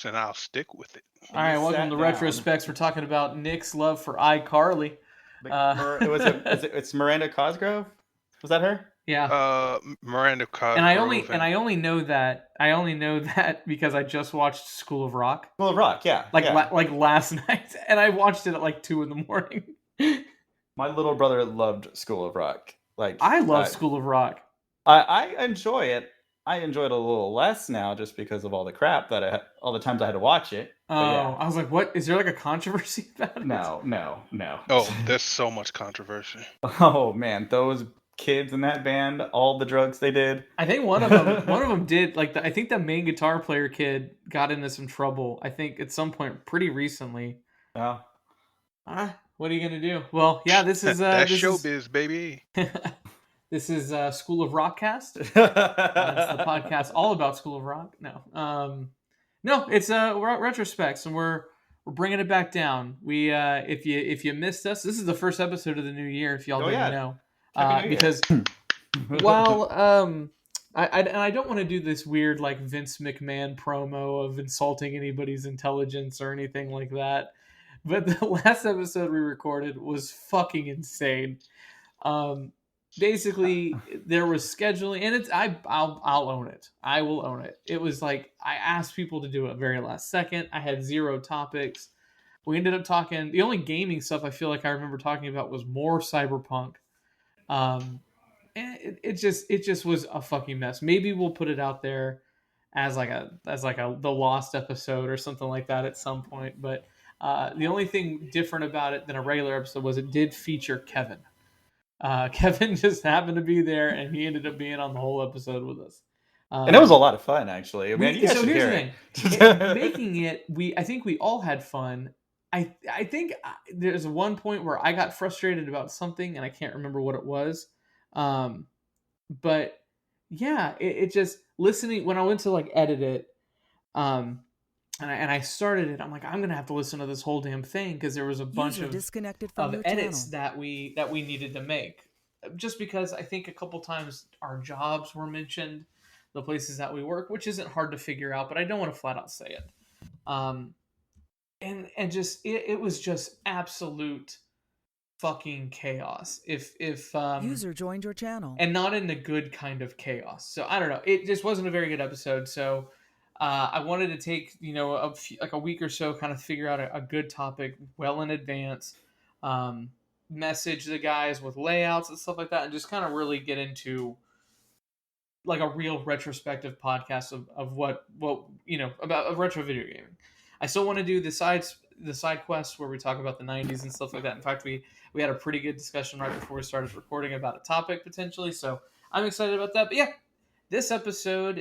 Spexx, and I'll stick with it. All right, welcome to Retro Spexx. We're talking about Nick's love for iCarly. It's Miranda Cosgrove. Was that her? Yeah. Miranda Cosgrove. And I only know that because I just watched School of Rock. School of Rock, yeah. Like last night, and I watched it at like 2 a.m. My little brother loved School of Rock. I love School of Rock. I enjoy it. I enjoy it a little less now just because of all the crap all the times I had to watch it. Oh, yeah. I was like, what? Is there like a controversy about it? No. Oh, there's so much controversy. Oh man, those kids in that band, all the drugs they did. I think one of them did. I think the main guitar player kid got into some trouble. I think at some point pretty recently. Oh. What are you gonna do? Well, yeah, this is that's showbiz, baby. This is School of Rockcast. It's the podcast all about School of Rock. No, it's Retro Spexx, and we're bringing it back down. We if you missed us, this is the first episode of the new year. If y'all didn't know, because I don't want to do this weird like Vince McMahon promo of insulting anybody's intelligence or anything like that. But the last episode we recorded was fucking insane. Basically, there was scheduling, and I'll own it. I will own it. It was like I asked people to do it very last second. I had 0 topics. We ended up talking. The only gaming stuff I feel like I remember talking about was more Cyberpunk. And it just was a fucking mess. Maybe we'll put it out there as like a the lost episode or something like that at some point. But the only thing different about it than a regular episode was it did feature Kevin. Kevin just happened to be there, and he ended up being on the whole episode with us. And it was a lot of fun, actually. I mean, so here's the thing: making it, I think we all had fun. I think there's one point where I got frustrated about something, and I can't remember what it was. But yeah, it just listening when I went to like edit it, and I started it. I'm like, I'm gonna have to listen to this whole damn thing because there was a bunch of edits that we needed to make. Just because I think a couple times our jobs were mentioned, the places that we work, which isn't hard to figure out, but I don't want to flat out say it. And just it was just absolute fucking chaos. If user joined your channel, and not in the good kind of chaos. So I don't know. It just wasn't a very good episode. So. I wanted to take, a week or so, kind of figure out a good topic well in advance, message the guys with layouts and stuff like that, and just kind of really get into like a real retrospective podcast of what about retro video gaming. I still want to do the side quests where we talk about the 90s and stuff like that. In fact, we had a pretty good discussion right before we started recording about a topic potentially, so I'm excited about that. But yeah, this episode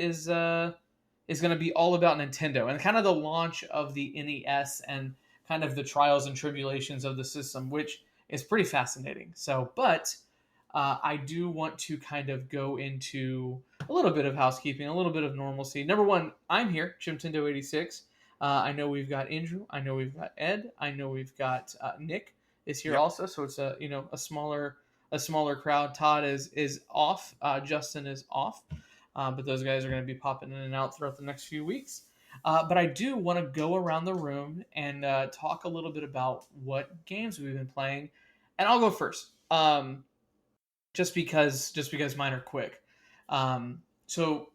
is going to be all about Nintendo and kind of the launch of the NES and kind of the trials and tribulations of the system, which is pretty fascinating. So, but I do want to kind of go into a little bit of housekeeping, a little bit of normalcy. Number one, I'm here, Chimtendo86. I know we've got Andrew. I know we've got Ed. I know we've got Nick is here also. So it's a smaller crowd. Todd is off. Justin is off. But those guys are going to be popping in and out throughout the next few weeks. But I do want to go around the room and talk a little bit about what games we've been playing. And I'll go first, just because mine are quick. So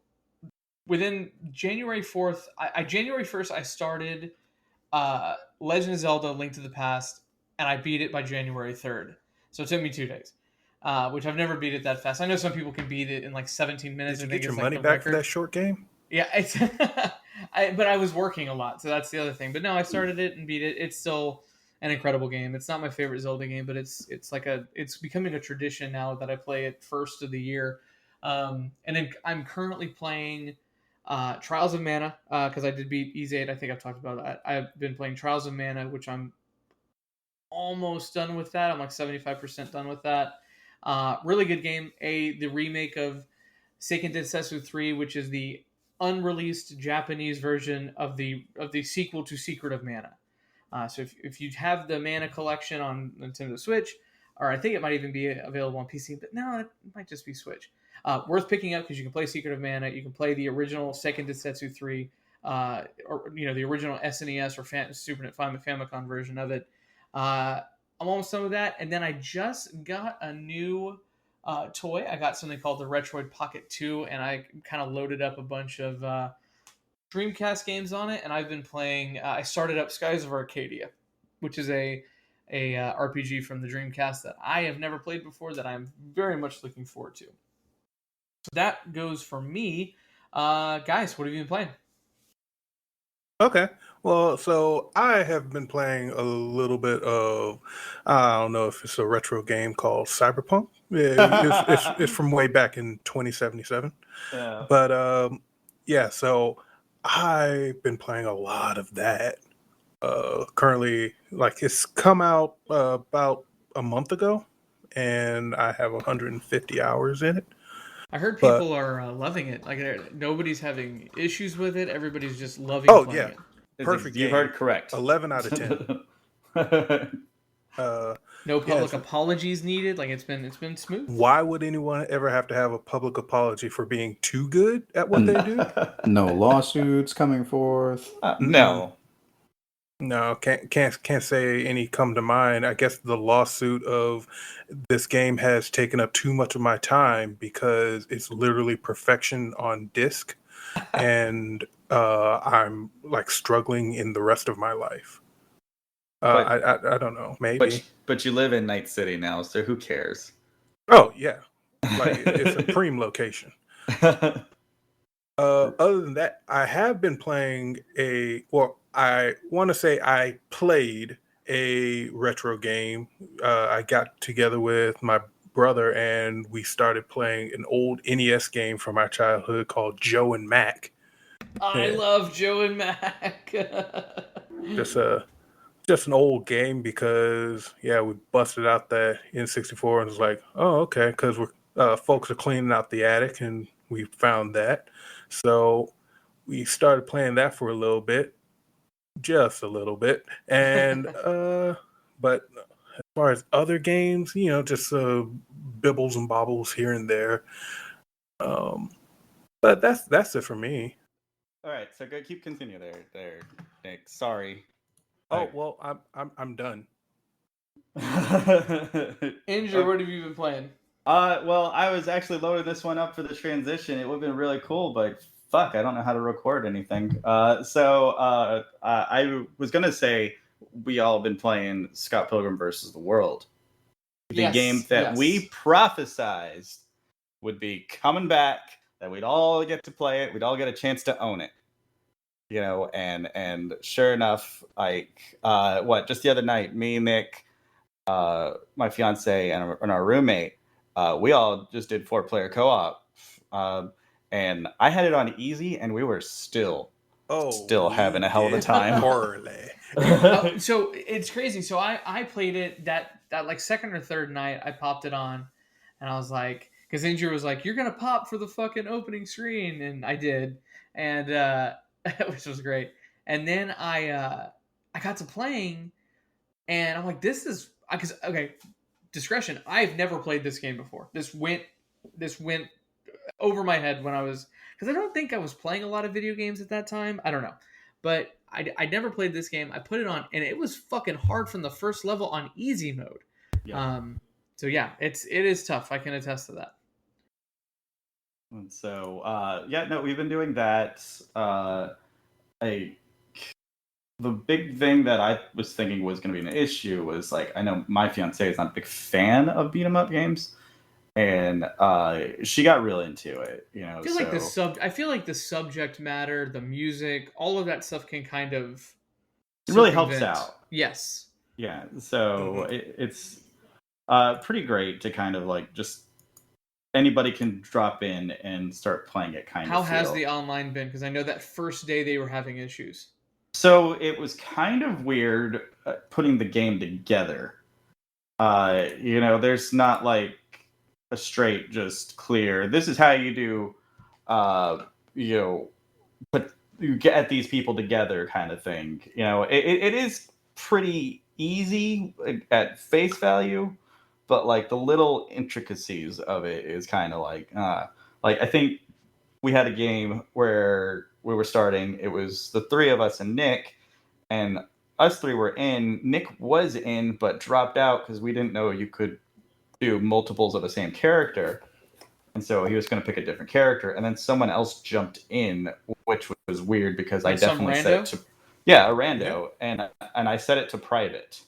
within January 4th, January 1st, I started Legend of Zelda: Link to the Past, and I beat it by January 3rd. So it took me 2 days. Which I've never beat it that fast. I know some people can beat it in like 17 minutes. Did you get your money back for that short game? Yeah, but I was working a lot, so that's the other thing. But no, I started it and beat it. It's still an incredible game. It's not my favorite Zelda game, but it's becoming a tradition now that I play it first of the year. And then I'm currently playing Trials of Mana because I did beat Ease 8. I think I've talked about that. I've been playing Trials of Mana, which I'm almost done with that. I'm like 75% done with that. Really good game. The remake of Seiken Densetsu 3, which is the unreleased Japanese version of the sequel to Secret of Mana. So if you have the Mana collection on Nintendo Switch, or I think it might even be available on PC, but no, it might just be Switch. Worth picking up because you can play Secret of Mana, you can play the original Seiken Densetsu 3. or the original SNES or Famicom version of it. I'm almost done with that, and then I just got a new toy. I got something called the Retro Pocket 2, and I kind of loaded up a bunch of Dreamcast games on it, and I've been playing. I started up Skies of Arcadia, which is a RPG from the Dreamcast that I have never played before that I'm very much looking forward to. So that goes for me. Guys, what have you been playing? Okay. Well, so I have been playing a little bit of, I don't know if it's a retro game called Cyberpunk. Yeah, it's from way back in 2077. Yeah. But yeah, so I've been playing a lot of that. Currently, like it's come out about a month ago, and I have 150 hours in it. I heard But people are loving it. Like nobody's having issues with it. Everybody's just loving playing yeah, it. perfect You've game. heard correct. 11 out of 10. No public so apologies needed. Like it's been smooth. why would anyone ever have to have a public apology for being too good at what they do? No lawsuits coming forth. No. No, can't say any come to mind. I guess the lawsuit of this game has taken up too much of my time because it's literally perfection on disc, and I'm like struggling in the rest of my life. I don't know, maybe. But you live in Night City now, so who cares? Oh yeah, like it's a prime location. Other than that, I have been playing I want to say I played a retro game. I got together with my brother and we started playing an old NES game from our childhood called Joe and Mac. I love Joe and Mac. Just an old game because we busted out that N64 and was like, oh okay, because we're folks are cleaning out the attic and we found that. So we started playing that for a little bit, just a little bit. And but as far as other games, just bibbles and bobbles here and there. But that's it for me. All right, so go keep continue there, Nick. Sorry. Oh well, I'm done. Andrew, what have you been playing? Well, I was actually loading this one up for the transition. It would have been really cool, but fuck, I don't know how to record anything. So I was gonna say we all been playing Scott Pilgrim versus the World, the game that we prophesized would be coming back, that we'd all get to play it, we'd all get a chance to own it. And sure enough, just the other night, me, Nick, my fiance, and our roommate, we all just did 4-player co-op, and I had it on easy, and we were still having a hell of a time. So it's crazy. So I played it that like second or third night. I popped it on, and I was like, because Andrew was like, "You're gonna pop for the fucking opening screen," and I did, and which was great. And then I got to playing, and I'm like, "This is because okay." Discretion. I've never played this game before. This went over my head when I was, because I don't think I was playing a lot of video games at that time. I don't know, but I never played this game. I put it on, and it was fucking hard from the first level on easy mode. Yeah. So yeah, it is tough. I can attest to that. And so we've been doing that. The big thing that I was thinking was going to be an issue was, like, I know my fiance is not a big fan of beat 'em up games, and she got real into it. I feel like the subject matter, the music, all of that stuff can kind of it really helps out. Yes. Yeah. So it's pretty great to kind of like just anybody can drop in and start playing it. How has the online been? Because I know that first day they were having issues. So it was kind of weird putting the game together. There's not like a straight, just clear, this is how you do, put you get these people together kind of thing. It is pretty easy at face value, but like the little intricacies of it is kind of like I think we had a game where we were starting, it was the three of us and Nick, and us three were in. Nick was in, but dropped out because we didn't know you could do multiples of the same character. And so he was going to pick a different character, and then someone else jumped in, which was weird because I definitely set it to a rando, and I set it to private.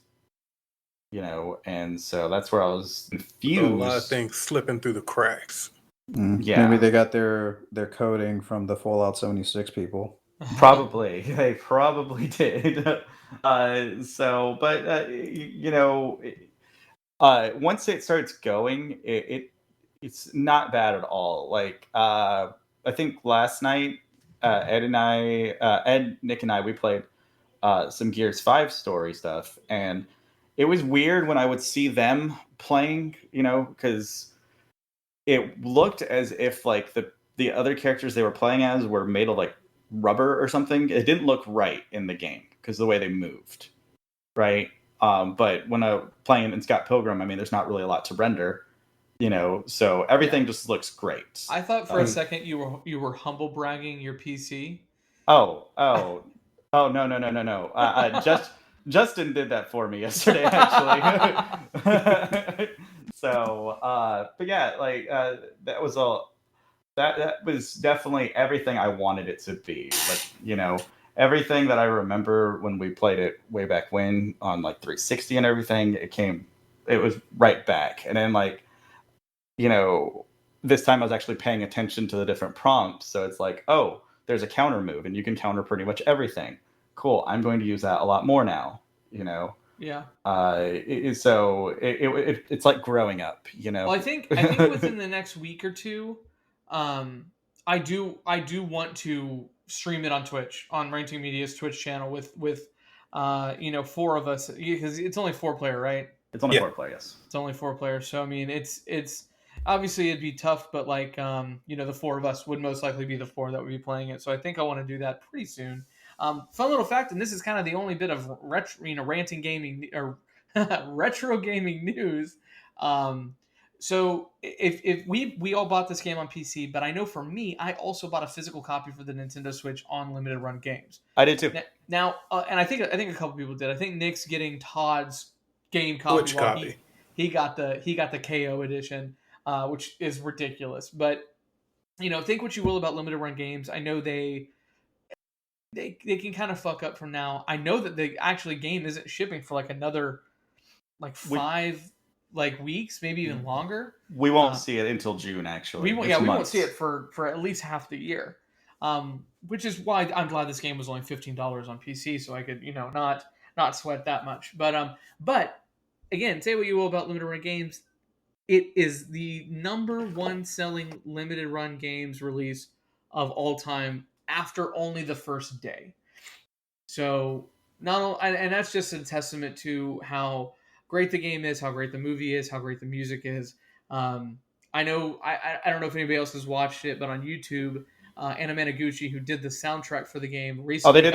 And so that's where I was confused. So a lot of things slipping through the cracks. Yeah, maybe they got their coding from the Fallout 76 people. Probably, they probably did. Once it starts going, it's not bad at all. Like I think last night, Ed, Nick, and I, we played some Gears 5 story stuff, and it was weird when I would see them playing, because it looked as if like the other characters they were playing as were made of like rubber or something. It didn't look right in the game because the way they moved, right? But when I playing in Scott Pilgrim, I mean, there's not really a lot to render, so everything just looks great. I thought for a second you were humble bragging your PC. Oh, no. Justin did that for me yesterday, actually. So, but yeah, like that was definitely everything I wanted it to be. Like, everything that I remember when we played it way back when on like 360 and everything, it was right back. And then like, this time I was actually paying attention to the different prompts. So it's like, oh, there's a counter move and you can counter pretty much everything. Cool. I'm going to use that a lot more now, Yeah. It's like growing up, Well, I think within the next week or two, I do want to stream it on Twitch, on Ranting Media's Twitch channel with 4 of us, because it's only 4-player, right? It's only 4 players. Yes. It's only 4 players. So I mean, it's obviously it'd be tough, but like the 4 of us would most likely be the 4 that would be playing it. So I think I want to do that pretty soon. Fun little fact, and this is kind of the only bit of ranting gaming or retro gaming news. So if we all bought this game on PC, but I know for me, I also bought a physical copy for the Nintendo Switch on limited run games. I did too. Now, and I think a couple people did. I think Nick's getting Todd's game copy. Which copy? He got the KO edition, which is ridiculous. But think what you will about limited run games. I know they can kind of fuck up from now. I know that the actually game isn't shipping for like another 5 weeks, maybe even longer. We won't see it until June. Actually, we won't see it for at least half the year. Which is why I'm glad this game was only $15 on PC, so I could not sweat that much. But again, say what you will about limited run games, it is the number 1 selling limited run games release of all time after only the first day. So and that's just a testament to how great the game is, how great the movie is, how great the music is. I know I don't know if anybody else has watched it, but on YouTube, Anna Managuchi, who did the soundtrack for the game, recently they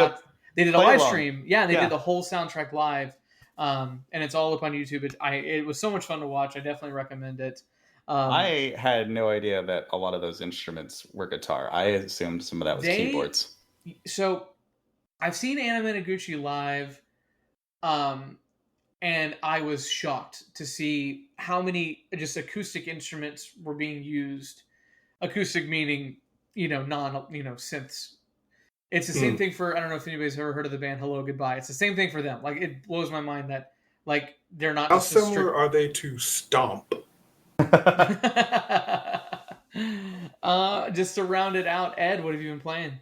did a live stream. Yeah, they did the whole soundtrack live, and it's all up on YouTube. It was so much fun to watch. I definitely recommend it. I had no idea that a lot of those instruments were guitar. I assumed some of that was keyboards. So I've seen Anna Managuchi live, and I was shocked to see how many just acoustic instruments were being used. Acoustic meaning, synths. It's the same thing for, I don't know if anybody's ever heard of the band Hello Goodbye. It's the same thing for them. Like, it blows my mind that, like, they're not... How similar are they to Stomp? Just to round it out, Ed, what have you been playing?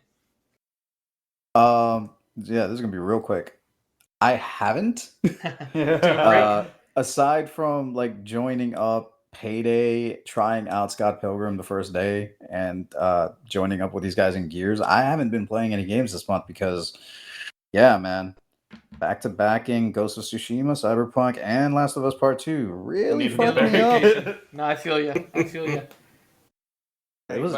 Yeah, this is gonna be real quick. I haven't. Aside from like joining up Payday, trying out Scott Pilgrim the first day, and joining up with these guys in Gears, I haven't been playing any games this month because, yeah, man, back-to-backing Ghost of Tsushima, Cyberpunk, and Last of Us Part 2 really fucked me up. No, I feel you. It was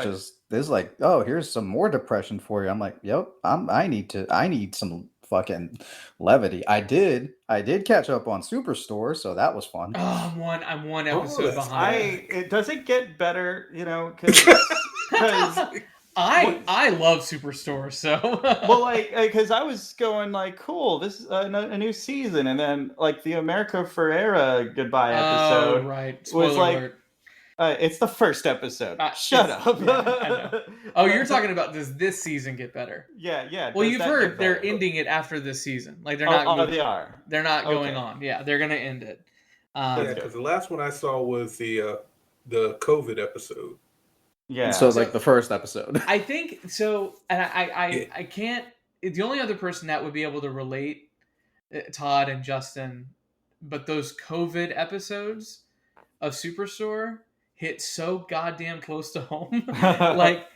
just like, oh, here's some more depression for you. I'm like, yep, I need some fucking levity. I did catch up on Superstore, so that was fun. Oh, I'm one episode behind. It doesn't get better, because I love Superstore, so well, like, because I was going like, cool, this is a new season, and then like the America Ferrera goodbye episode right. was Spoiler like, alert. It's the first episode. Shut up. Yeah, I know. Oh, you're talking about does this season get better? Yeah. Well, you've heard they're ending it after this season. Like they're not. They are. They're not going on. Yeah, they're gonna end it. Yeah, because the last one I saw was the COVID episode. Yeah. So like the first episode. I think so, and I can't. The only other person that would be able to relate, Todd and Justin, but those COVID episodes of Superstore hit so goddamn close to home. Like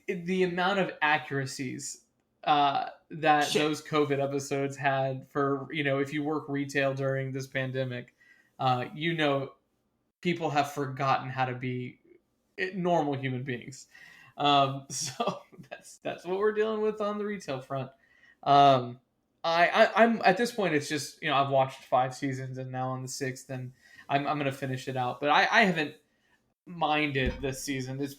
the amount of accuracies that those COVID episodes had for, if you work retail during this pandemic, people have forgotten how to be normal human beings. So that's what we're dealing with on the retail front. I'm at this point, it's just, I've watched 5 seasons and now on the 6th, and I'm going to finish it out, but I haven't minded this season. It's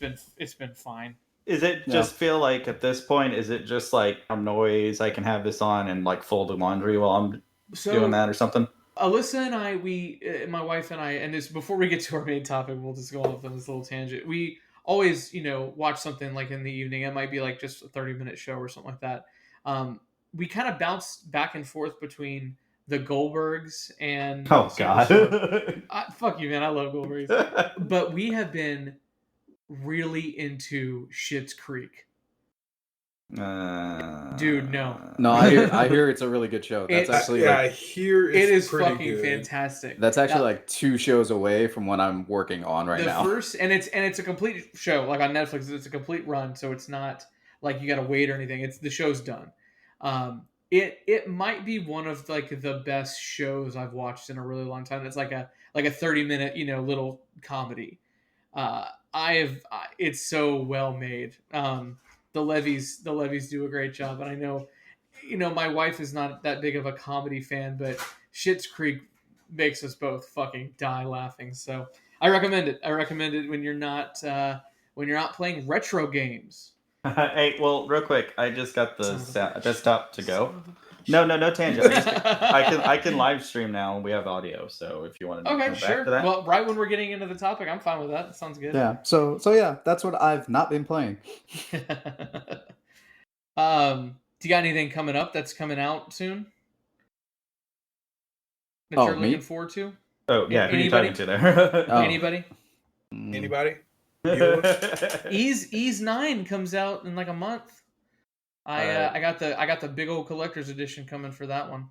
been fine. Is it just feel like at this point, is it just like noise? I can have this on and like fold the laundry while I'm doing that or something? Alyssa and I, my wife and I, and this before we get to our main topic, we'll just go off on this little tangent. We always, watch something like in the evening. It might be like just a 30-minute show or something like that. We kind of bounce back and forth between the Goldbergs and God. Fuck you, man. I love Goldbergs. But we have been really into Schitt's Creek. Dude, no. I hear it's a really good show. That's actually I hear it is fucking good. Fantastic. That's actually like 2 shows away from what I'm working on right now. The first, and it's a complete show, like on Netflix. It's a complete run, so it's not like you got to wait or anything. The show's done. It might be one of like the best shows I've watched in a really long time. It's like a 30-minute little comedy. It's so well made. The Levies do a great job, and I know, my wife is not that big of a comedy fan, but Schitt's Creek makes us both fucking die laughing. So I recommend it. I recommend it when you're not playing retro games. Hey, well, real quick, I just got the desktop to go. No tangent. I can live stream now. We have audio, so if you want to back to that. Well, right when we're getting into the topic, I'm fine with that. That sounds good. Yeah. So yeah, that's what I've not been playing. Do you got anything coming up that's coming out soon that you're looking forward to? Oh yeah, who are you talking to there? Anybody? Anybody? Ease 9 comes out in like a month. I got the big old collector's edition coming for that one.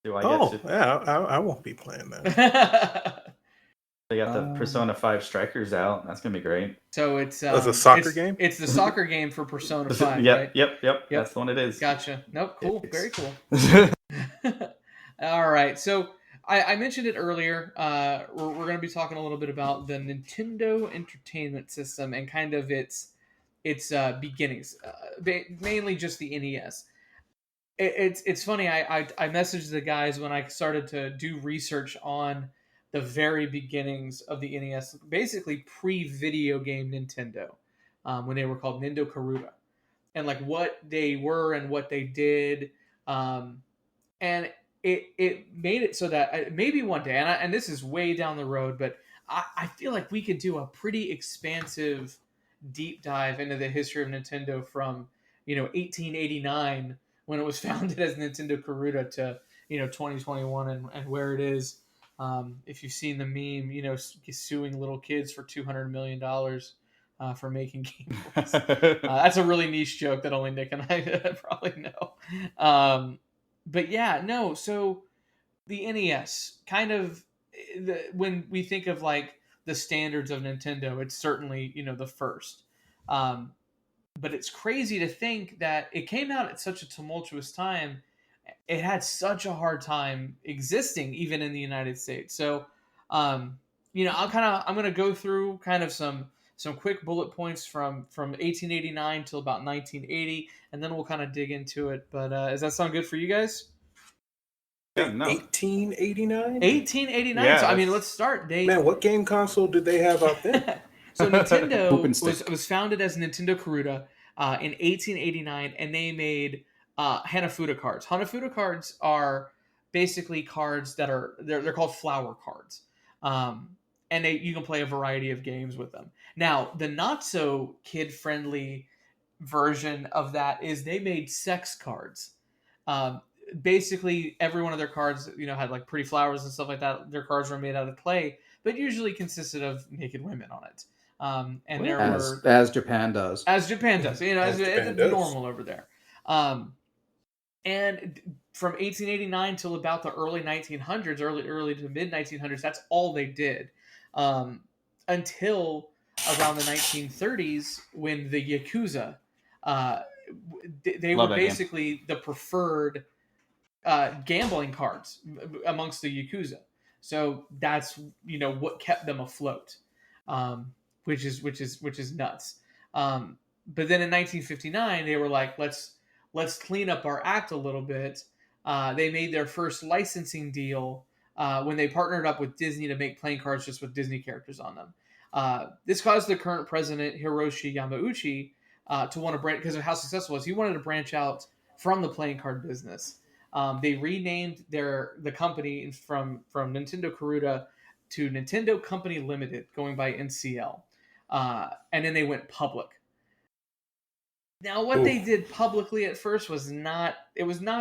Do I get to? Yeah, I won't be playing that. They got the Persona 5 Strikers out. That's gonna be great. So it's a soccer game. It's the soccer game for Persona 5. Yep. That's the one it is. Gotcha. Nope. Cool. Very cool. All right. So I mentioned it earlier. We're going to be talking a little bit about the Nintendo Entertainment System and kind of its beginnings, mainly just the NES. It's funny. I messaged the guys when I started to do research on the very beginnings of the NES, basically pre-video game Nintendo, when they were called Nintendo Karuta, and like what they were and what they did, and it made it so that maybe one day, and this is way down the road, but I feel like we could do a pretty expansive deep dive into the history of Nintendo from 1889 when it was founded as Nintendo Karuta to 2021 and where it is. If you've seen the meme, suing little kids for $200 million for making Game Boys. That's a really niche joke that only Nick and I probably know. But yeah, no. So the NES, kind of, when we think of like the standards of Nintendo, it's certainly the first. But it's crazy to think that it came out at such a tumultuous time. It had such a hard time existing even in the United States. So, I'm going to go through kind of some quick bullet points from 1889 till about 1980, and then we'll kind of dig into it. But does that sound good for you guys? Yeah, no. 1889? 1889. Yeah, so, let's start. Man, what game console did they have out then? So Nintendo Poop and stick. was founded as Nintendo Karuta in 1889, and they made Hanafuda cards. Hanafuda cards are basically cards that are they're called flower cards, and you can play a variety of games with them. Now, the not so kid friendly version of that is they made sex cards. Um, Basically, every one of their cards, had like pretty flowers and stuff like that. Their cards were made out of clay, but usually consisted of naked women on it. And there were as Japan does. as Japan does, As Japan it's does. normal over there. And from 1889 till about the early 1900s, early to mid 1900s, that's all they did, until around the 1930s when the Yakuza, they Love were that game. basically the preferred gambling cards amongst the Yakuza. So that's what kept them afloat, which is nuts. But then in 1959 they were like, let's clean up our act a little bit. They made their first licensing deal when they partnered up with Disney to make playing cards just with Disney characters on them. This caused the current president Hiroshi Yamauchi to want to branch, because of how successful it was. He wanted to branch out from the playing card business. They renamed the company from Nintendo Karuta to Nintendo Company Limited, going by NCL, and then they went public. Now, what they did publicly at first was not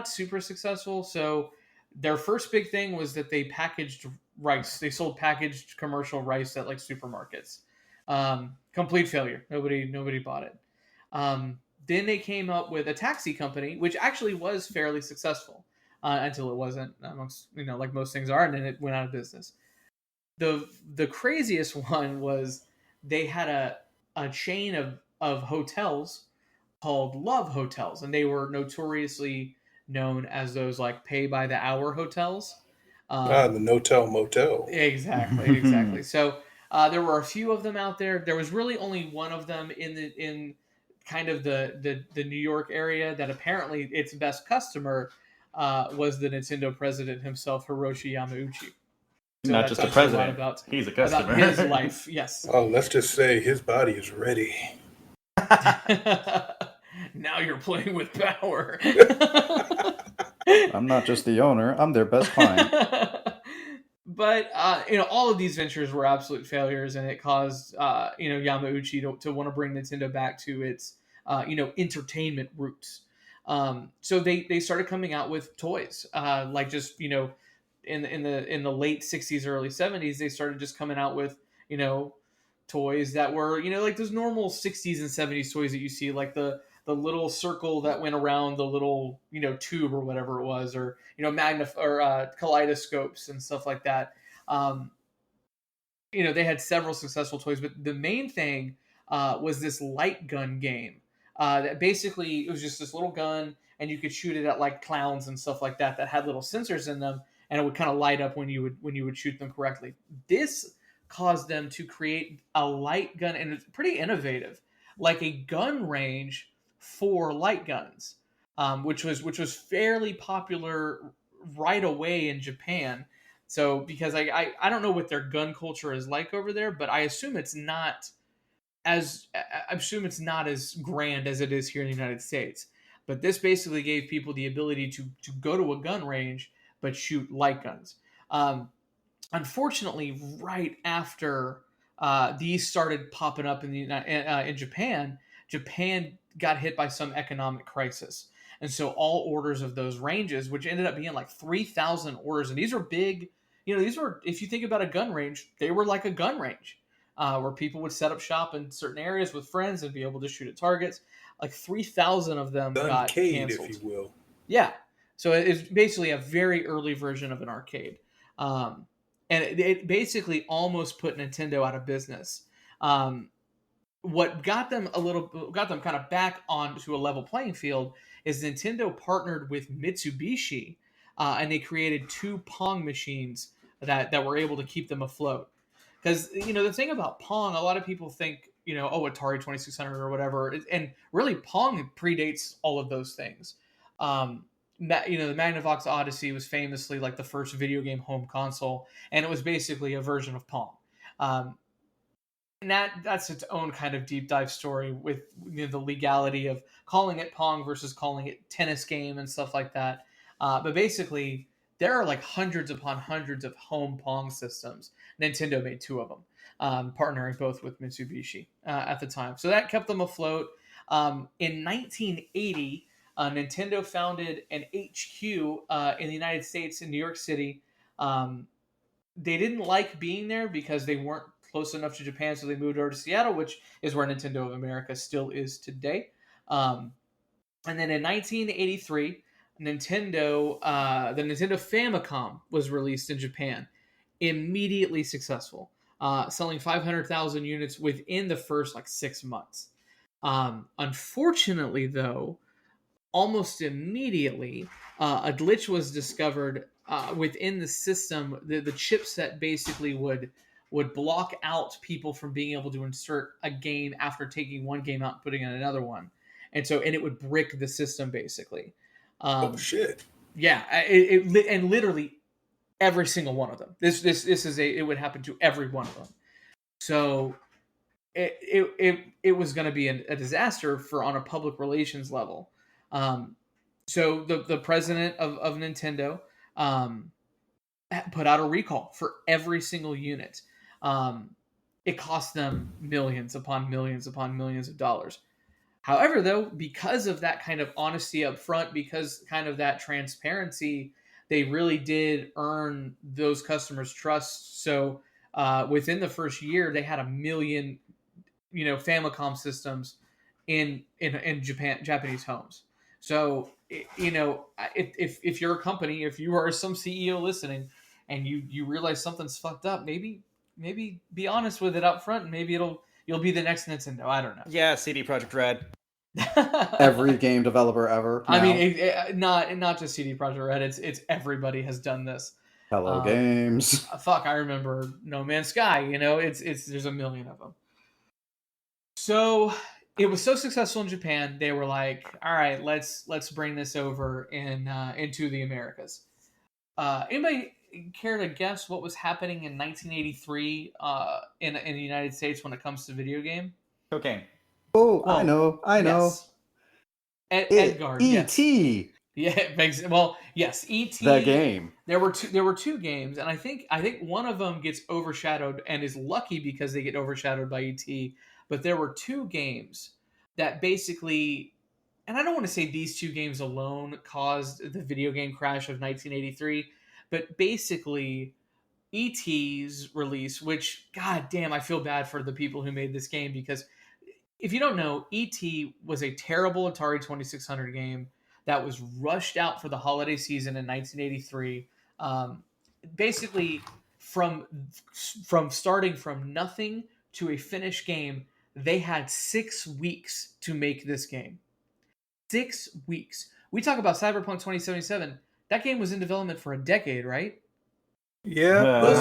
super successful. So their first big thing was that they packaged rice. They sold packaged commercial rice at like supermarkets. Complete failure. Nobody bought it. Then they came up with a taxi company, which actually was fairly successful until it wasn't, amongst like most things are, and then it went out of business. The craziest one was they had a chain of hotels called Love Hotels, and they were notoriously known as those like pay by the hour hotels. The no-tell motel. Exactly. So there were a few of them out there. There was really only one of them in kind of the New York area that apparently its best customer was the Nintendo president himself, Hiroshi Yamauchi. So not just a president, he's a customer. About his life, yes. Oh, let's just say his body is ready. Now you're playing with power. I'm not just the owner, I'm their best client. But all of these ventures were absolute failures, and it caused Yamauchi to want to bring Nintendo back to its entertainment roots. So they started coming out with toys, like just in the late 60s, early 70s, they started just coming out with toys that were like those normal 60s and 70s toys that you see, like the little circle that went around the little tube or whatever it was, or kaleidoscopes and stuff like that. They had several successful toys, but the main thing was this light gun game that basically it was just this little gun, and you could shoot it at like clowns and stuff like that had little sensors in them, and it would kind of light up when you would shoot them correctly. This caused them to create a light gun, and it's pretty innovative, like a gun range for light guns, which was fairly popular right away in Japan. So because I don't know what their gun culture is like over there, but I assume it's not as grand as it is here in the United States. But this basically gave people the ability to go to a gun range but shoot light guns. Unfortunately, right after these started popping up in Japan got hit by some economic crisis. And so all orders of those ranges, which ended up being like 3,000 orders, and these are big, these were, if you think about a gun range, they were like a gun range where people would set up shop in certain areas with friends and be able to shoot at targets. Like 3,000 of them got canceled, if you will. Yeah. So it's basically a very early version of an arcade. And it basically almost put Nintendo out of business. What got them kind of back onto a level playing field is Nintendo partnered with Mitsubishi, and they created 2 Pong machines that were able to keep them afloat. Because the thing about Pong, a lot of people think Atari 2600 or whatever, and really Pong predates all of those things. The Magnavox Odyssey was famously like the first video game home console, and it was basically a version of Pong. And that's its own kind of deep dive story with the legality of calling it Pong versus calling it tennis game and stuff like that. But basically, there are like hundreds upon hundreds of home Pong systems. Nintendo made 2 of them, partnering both with Mitsubishi at the time. So that kept them afloat. In 1980, Nintendo founded an HQ in the United States in New York City. They didn't like being there because they weren't close enough to Japan, so they moved over to Seattle, which is where Nintendo of America still is today. And then in 1983, the Nintendo Famicom was released in Japan. Immediately successful, selling 500,000 units within the first 6 months. Unfortunately, though, almost immediately, a glitch was discovered within the system. The chipset basically would block out people from being able to insert a game after taking one game out and putting in another one, and it would brick the system basically. Oh shit! Yeah, and literally every single one of them. It would happen to every one of them. So it was going to be a disaster on a public relations level. So the president of Nintendo put out a recall for every single unit. It cost them millions upon millions upon millions of dollars. However, though, because of that kind of honesty up front, because kind of that transparency, they really did earn those customers' trust. So within the first year, they had 1 million, Famicom systems in Japanese homes. So if you're a company, if you are some CEO listening, and you realize something's fucked up, maybe be honest with it up front, and maybe you'll be the next Nintendo. I don't know. Yeah, CD Projekt Red. Every game developer ever. Now. I mean, not just CD Projekt Red. It's everybody has done this. Hello Games. Fuck, I remember No Man's Sky. It's there's 1 million of them. So it was so successful in Japan, they were like, all right, let's bring this over into the Americas. Anybody care to guess what was happening in 1983 in the United States when it comes to video game? Cocaine. Oh, well, I know. Yes. Edgar. E.T. Yes. Yeah. Well, yes. E.T. The game. There were two games, and I think one of them gets overshadowed, and is lucky because they get overshadowed by E.T. But there were 2 games that basically, and I don't want to say these 2 games alone caused the video game crash of 1983, but basically E.T.'s release, which, god damn, I feel bad for the people who made this game, because if you don't know, E.T. was a terrible Atari 2600 game that was rushed out for the holiday season in 1983. Basically, from starting from nothing to a finished game, they had 6 weeks to make this game. 6 weeks. We talk about Cyberpunk 2077. That game was in development for a decade, right? Yeah.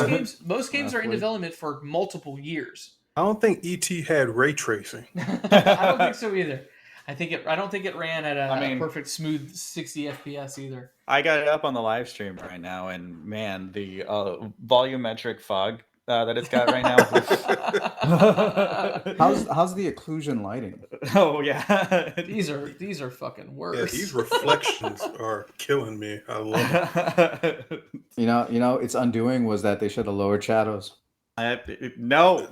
Most games are in development for multiple years. I don't think ET had ray tracing. I don't think so either. I don't think it ran at a perfect smooth 60 FPS either. I got it up on the live stream right now, and man, the volumetric fog that it's got right now. How's the occlusion lighting? Oh yeah, these are fucking worse. Yeah, these reflections are killing me. I love it. You know, its undoing was that they should have lowered shadows. No.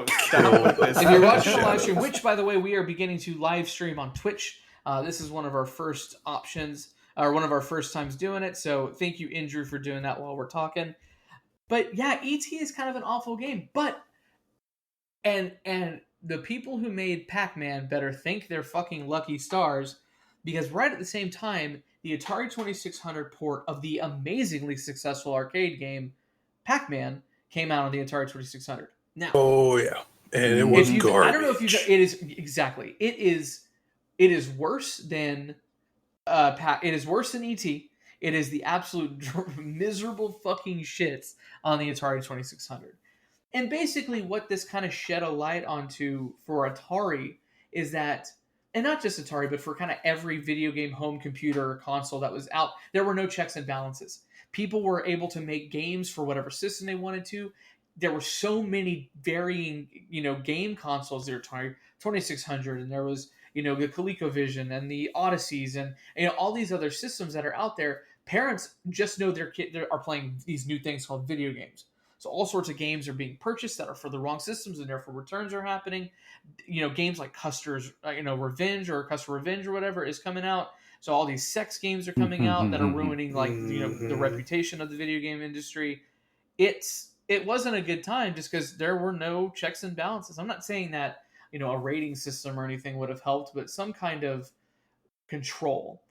Stop with this. If you're watching the live stream, which by the way we are beginning to live stream on Twitch, this is one of our first options, or one of our first times doing it. So thank you, Andrew, for doing that while we're talking. But yeah, E.T. is kind of an awful game. But and the people who made Pac-Man better thank their fucking lucky stars, because right at the same time, the Atari 2600 port of the amazingly successful arcade game Pac-Man came out on the Atari 2600. Now, oh yeah, and it was garbage. I don't know if it is exactly. It is worse than it is worse than E.T. It is the absolute miserable fucking shits on the Atari 2600. And basically what this kind of shed a light onto for Atari is that, and not just Atari, but for kind of every video game home computer or console that was out, there were no checks and balances. People were able to make games for whatever system they wanted to. there were so many varying, game consoles. There were 2600, and there was, the ColecoVision and the Odysseys, and all these other systems that are out there. Parents just know their kids are playing these new things called video games. So all sorts of games are being purchased that are for the wrong systems, and therefore returns are happening. Games like Custer's, Revenge or Custer Revenge or whatever is coming out. So all these sex games are coming out that are ruining the reputation of the video game industry. It wasn't a good time just because there were no checks and balances. I'm not saying that a rating system or anything would have helped, but some kind of control.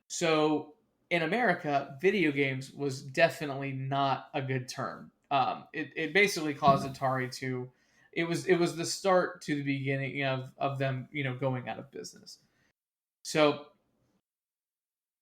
So in America, video games was definitely not a good term. It basically caused Atari to. It was the start to the beginning of them going out of business. So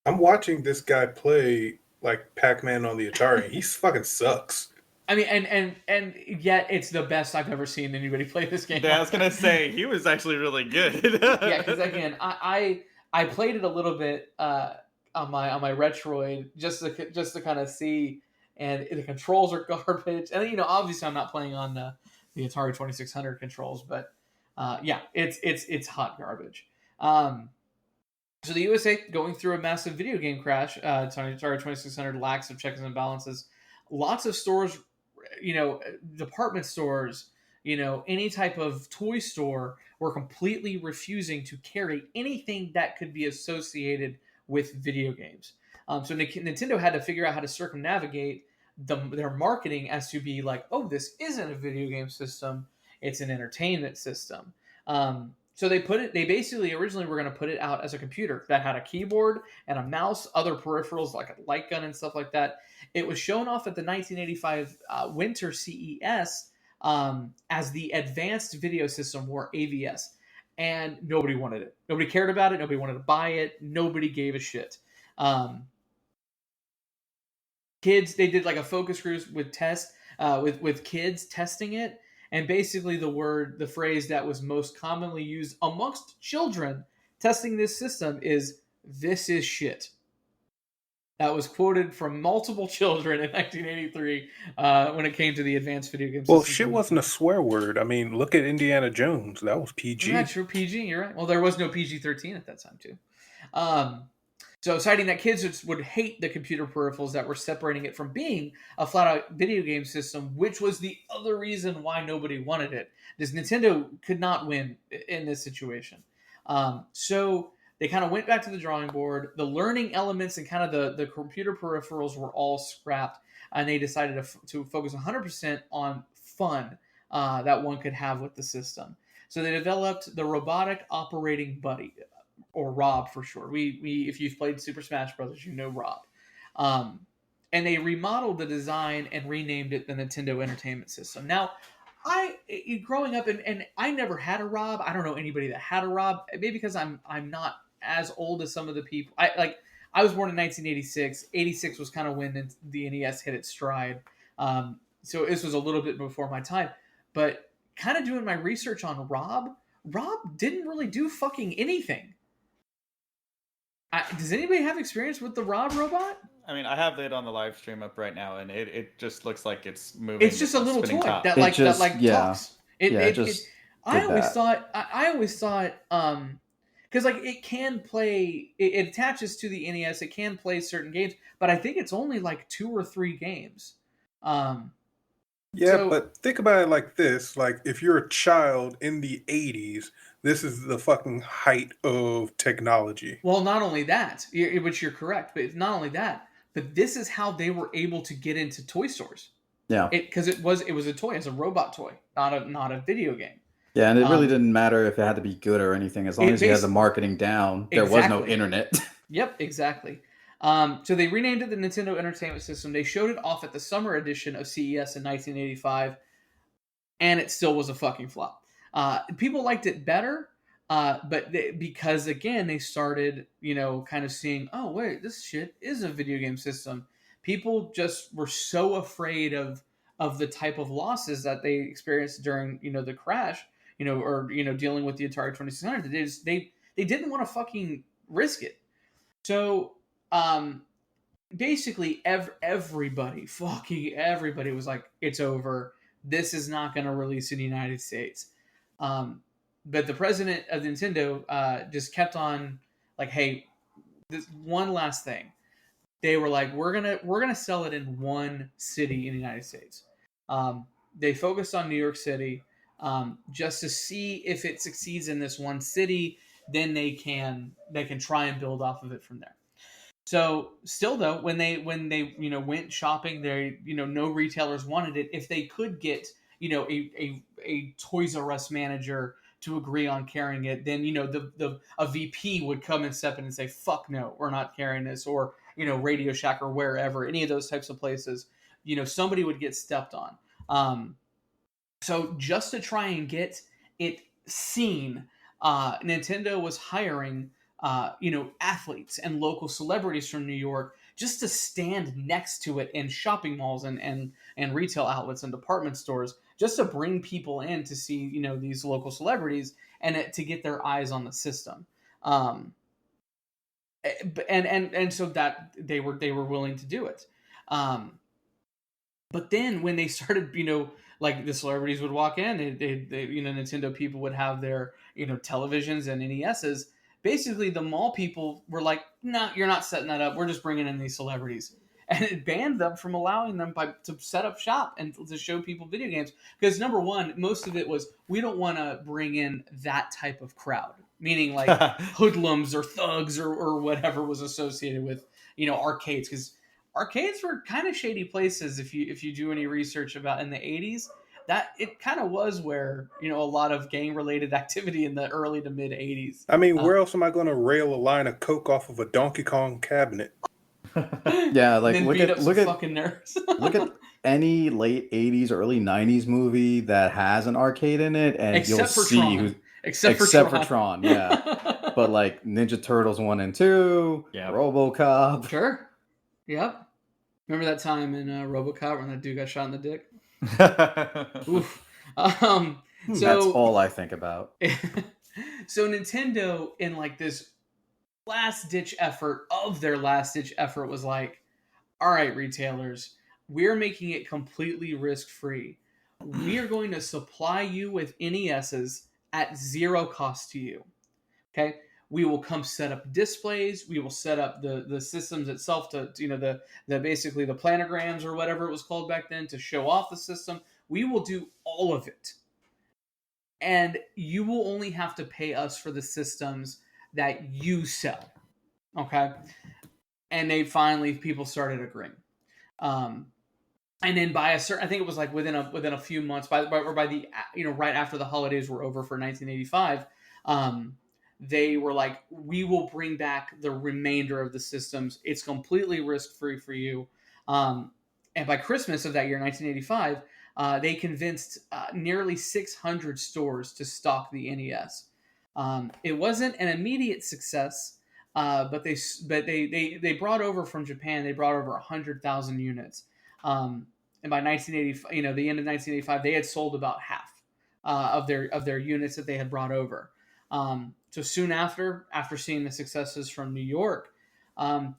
I'm watching this guy play like Pac-Man on the Atari. He fucking sucks. I mean, and yet it's the best I've ever seen anybody play this game. Yeah, I was gonna say he was actually really good. Yeah, because again, I played it a little bit on my Retroid just to kind of see, and the controls are garbage. And obviously I'm not playing on the Atari 2600 controls, but yeah, it's hot garbage. So the USA going through a massive video game crash. Atari 2600 lacks of checks and balances. Lots of stores, department stores, any type of toy store were completely refusing to carry anything that could be associated with video games. So Nintendo had to figure out how to circumnavigate their marketing as to be like, oh, this isn't a video game system, it's an entertainment system. So they basically originally were going to put it out as a computer that had a keyboard and a mouse, other peripherals like a light gun and stuff like that. It was shown off at the 1985 Winter CES as the Advanced Video System, or AVS. And nobody wanted it. Nobody cared about it. Nobody wanted to buy it. Nobody gave a shit. Kids, they did like a focus group with kids testing it. And basically the phrase that was most commonly used amongst children testing this system is, "This is shit." That was quoted from multiple children in 1983 when it came to the advanced video game system. Well, shit wasn't a swear word. I mean, look at Indiana Jones. That was PG. Yeah, true, PG, you're right. Well, there was no PG-13 at that time, too. So citing that kids would hate the computer peripherals that were separating it from being a flat-out video game system, which was the other reason why nobody wanted it. Because Nintendo could not win in this situation. So they kind of went back to the drawing board. The learning elements and kind of the computer peripherals were all scrapped, and they decided to focus 100% on fun that one could have with the system. So they developed the Robotic Operating Buddy, or Rob for short. If you've played Super Smash Brothers, you know Rob. And they remodeled the design and renamed it the Nintendo Entertainment System. Now, growing up, and I never had a Rob. I don't know anybody that had a Rob. Maybe because I'm not as old as some of the people. I was born in 1986. 86 was kind of when the NES hit its stride. So this was a little bit before my time. But kind of doing my research on Rob didn't really do fucking anything. Does anybody have experience with the Rob robot? I mean, I have it on the live stream up right now, and it just looks like it's moving. It's just a little toy top. that talks. I always thought because it can play. It attaches to the NES. It can play certain games, but I think it's only like 2 or 3 games. But think about it like this: like if you're a child in the 80s, this is the fucking height of technology. Well, not only that, which you're correct, but it's not only that, but this is how they were able to get into toy stores. Yeah, because it was a toy, it's a robot toy, not a video game. Yeah, and it really didn't matter if it had to be good or anything, as long as you had the marketing down. There was no internet. Yep, exactly. So they renamed it the Nintendo Entertainment System. They showed it off at the summer edition of CES in 1985, and it still was a fucking flop. People liked it better, but because again they started, kind of seeing, oh wait, this shit is a video game system. People just were so afraid of the type of losses that they experienced during, the crash, or dealing with the Atari 2600. They didn't want to fucking risk it. So basically everybody was like, it's over. this is not going to release in the United States. But the president of Nintendo just kept on like, hey, this one last thing. They were like, we're gonna sell it in one city in the United States. They focused on New York City just to see if it succeeds in this one city. Then they can try and build off of it from there. So still though, when they went shopping, no retailers wanted it. If they could get a Toys R Us manager to agree on carrying it, then a VP would come and step in and say, "Fuck no, we're not carrying this," or Radio Shack or wherever, any of those types of places, somebody would get stepped on. So just to try and get it seen, Nintendo was hiring athletes and local celebrities from New York just to stand next to it in shopping malls and retail outlets and department stores, just to bring people in to see these local celebrities and to get their eyes on the system. And so that they were willing to do it. But then when they started, like the celebrities would walk in, they Nintendo people would have their televisions and NESs. Basically, the mall people were like, "No, you're not setting that up. We're just bringing in these celebrities," and it banned them from allowing them to set up shop and to show people video games. Because number one, most of it was, we don't want to bring in that type of crowd, meaning like hoodlums or thugs or whatever was associated with arcades, because arcades were kind of shady places. If you do any research about in the 80s, that it kind of was where a lot of gang related activity in the early to mid 80s. I mean, where else am I going to rail a line of coke off of a Donkey Kong cabinet? Yeah, like look at fucking nerds. Look at any late 80s, early 90s movie that has an arcade in it, and you'll see except for Tron, yeah. But like Ninja Turtles 1 and 2, RoboCop. Sure. Yep. Remember that time in RoboCop when that dude got shot in the dick? Oof. So that's all I think about. So Nintendo, in like this last ditch effort was like, all right, retailers, we're making it completely risk free. We are going to supply you with NESs at zero cost to you. Okay. We will come set up displays. We will set up the systems itself to the basically the planograms or whatever it was called back then to show off the system. We will do all of it. And you will only have to pay us for the systems that you sell. Okay? And people started agreeing. And then by I think it was like within a few months, by the right after the holidays were over for 1985, they were like, we will bring back the remainder of the systems. It's completely risk-free for you. And by Christmas of that year, 1985, they convinced nearly 600 stores to stock the NES. It wasn't an immediate success, but they brought over from Japan. They brought over 100,000 units. And by 1985, the end of 1985, they had sold about half of their units that they had brought over. So soon after seeing the successes from New York,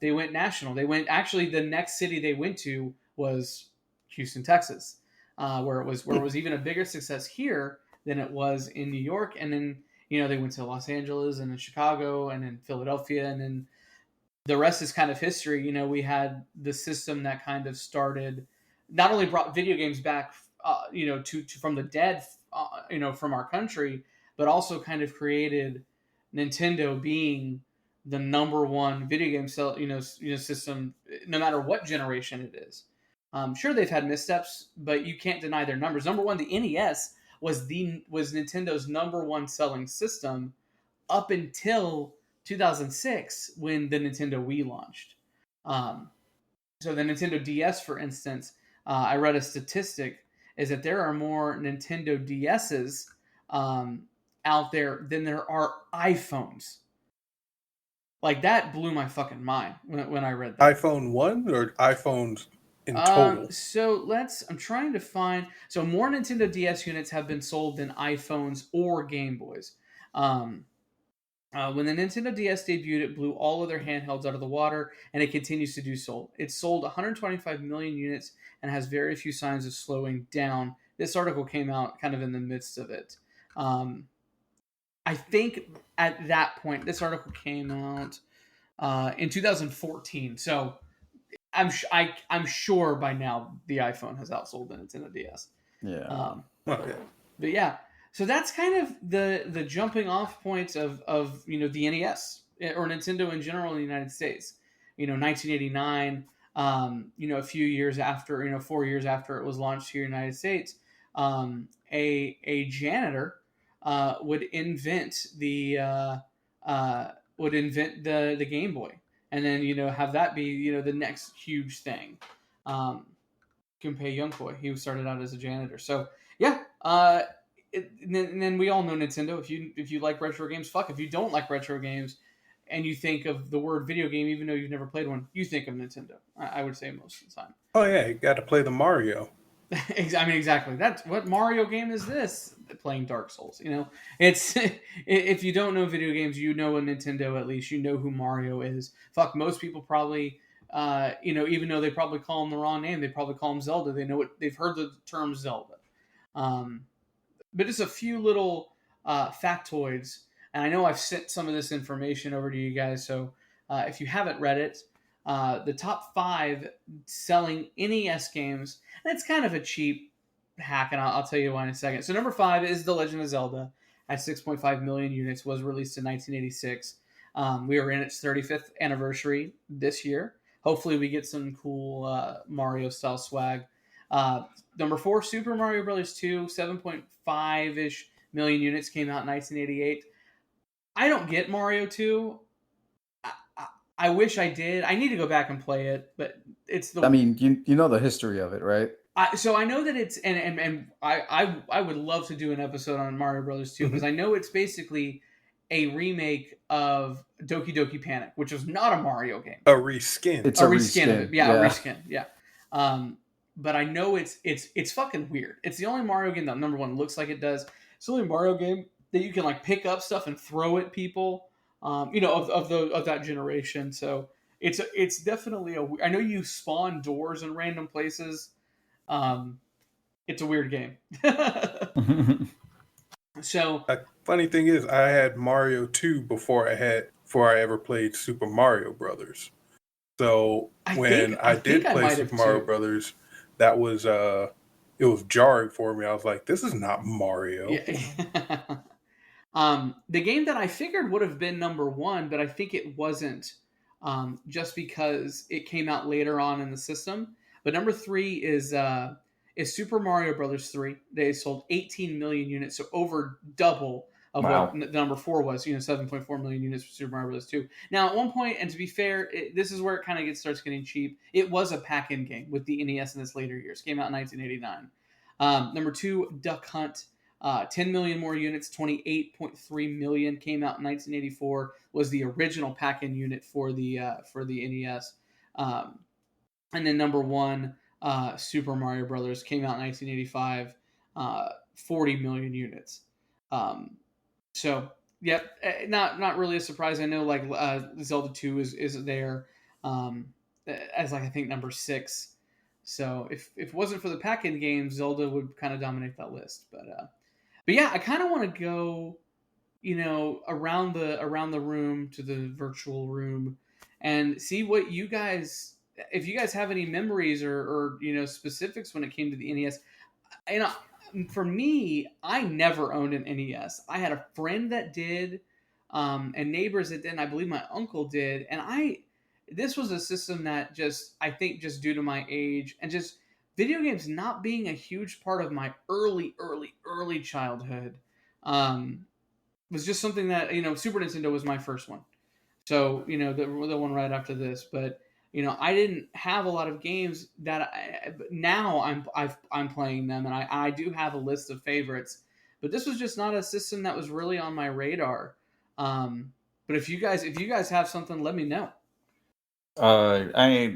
they went national. The next city they went to was Houston, Texas, where it was even a bigger success here than it was in New York. And then, they went to Los Angeles and then Chicago and then Philadelphia. And then the rest is kind of history. We had the system that kind of started, not only brought video games back, from the dead, from our country, but also kind of created Nintendo being the number one video game system, no matter what generation it is. Sure, they've had missteps, but you can't deny their numbers. Number one, the NES was Nintendo's number one selling system up until 2006 when the Nintendo Wii launched. So the Nintendo DS, for instance, I read a statistic is that there are more Nintendo DSs out there than there are iPhones. Like, that blew my fucking mind when I read that. iPhone 1 or iPhones in total? I'm trying to find. So more Nintendo DS units have been sold than iPhones or Game Boys. When the Nintendo DS debuted, it blew all other handhelds out of the water, and it continues to do so. It sold 125 million units and has very few signs of slowing down this article came out kind of in the midst of it. I think at that point, this article came out in 2014. So I'm sure by now the iPhone has outsold the Nintendo DS. Yeah. Okay. But yeah, so that's kind of the jumping off points of the NES or Nintendo in general in the United States. 1989. A few years after, 4 years after it was launched here in the United States, a janitor would invent the Game Boy, and then have that be the next huge thing. Gunpei Yokoi, he started out as a janitor. So yeah, and then we all know Nintendo. If you like retro games, fuck. If you don't like retro games, and you think of the word video game, even though you've never played one, you think of Nintendo. I would say most of the time. Oh yeah, you got to play the Mario. I mean, exactly. That's what Mario game is this? Playing Dark Souls. It's if you don't know video games, you know a Nintendo at least. You know who Mario is. Fuck, most people probably, even though they probably call him the wrong name, they probably call him Zelda. They know it. They've heard the term Zelda. But just a few little factoids, and I know I've sent some of this information over to you guys. So if you haven't read it, the top 5 selling NES games. And it's kind of a cheap hack, and I'll tell you why in a second. So number 5 is The Legend of Zelda at 6.5 million units, was released in 1986. We are in its 35th anniversary this year. Hopefully we get some cool Mario-style swag. Number 4, Super Mario Bros. 2, 7.5-ish million units, came out in 1988. I don't get Mario 2. I wish I did. I need to go back and play it, but it's the. I mean, you know the history of it, right? So I know that it's and I would love to do an episode on Mario Brothers 2 because I know it's basically a remake of Doki Doki Panic, which was not a Mario game. A reskin. It's a reskin of it. Yeah, a reskin. Yeah. But I know it's fucking weird. It's the only Mario game that, number one, looks like it does. It's the only Mario game that you can like pick up stuff and throw at people. Of that generation. So it's definitely I know you spawn doors in random places. It's a weird game. So funny thing is, I had Mario 2 before I ever played Super Mario Brothers. So when I did play Super Mario Brothers, that was it was jarring for me. I was like, this is not Mario. Yeah. The game that I figured would have been number 1, but I think it wasn't, just because it came out later on in the system. But number 3 is Super Mario Brothers 3. They sold 18 million units, so over double of what the number 4 was. 7.4 million units for Super Mario Bros. 2. Now, at one point, and to be fair, this is where it kind of starts getting cheap. It was a pack-in game with the NES in its later years. Came out in 1989. Number 2, Duck Hunt. 10 million more units, 28.3 million, came out in 1984, was the original pack-in unit for the NES. And then number 1, Super Mario Brothers, came out in 1985, 40 million units. So, yep, not really a surprise. I know like Zelda 2 is there as like I think number 6. So if it wasn't for the pack-in games, Zelda would kind of dominate that list. But yeah, I kind of want to go, around the room to the virtual room, and see what you guys, if you guys have any memories or specifics when it came to the NES. For me, I never owned an NES. I had a friend that did, and neighbors that did, and I believe my uncle did, and this was a system that I think just due to my age and just video games not being a huge part of my early childhood, was just something that, Super Nintendo was my first one. So, the one right after this, but I didn't have a lot of games that now I'm playing them, and I do have a list of favorites, but this was just not a system that was really on my radar. But if you guys have something, let me know.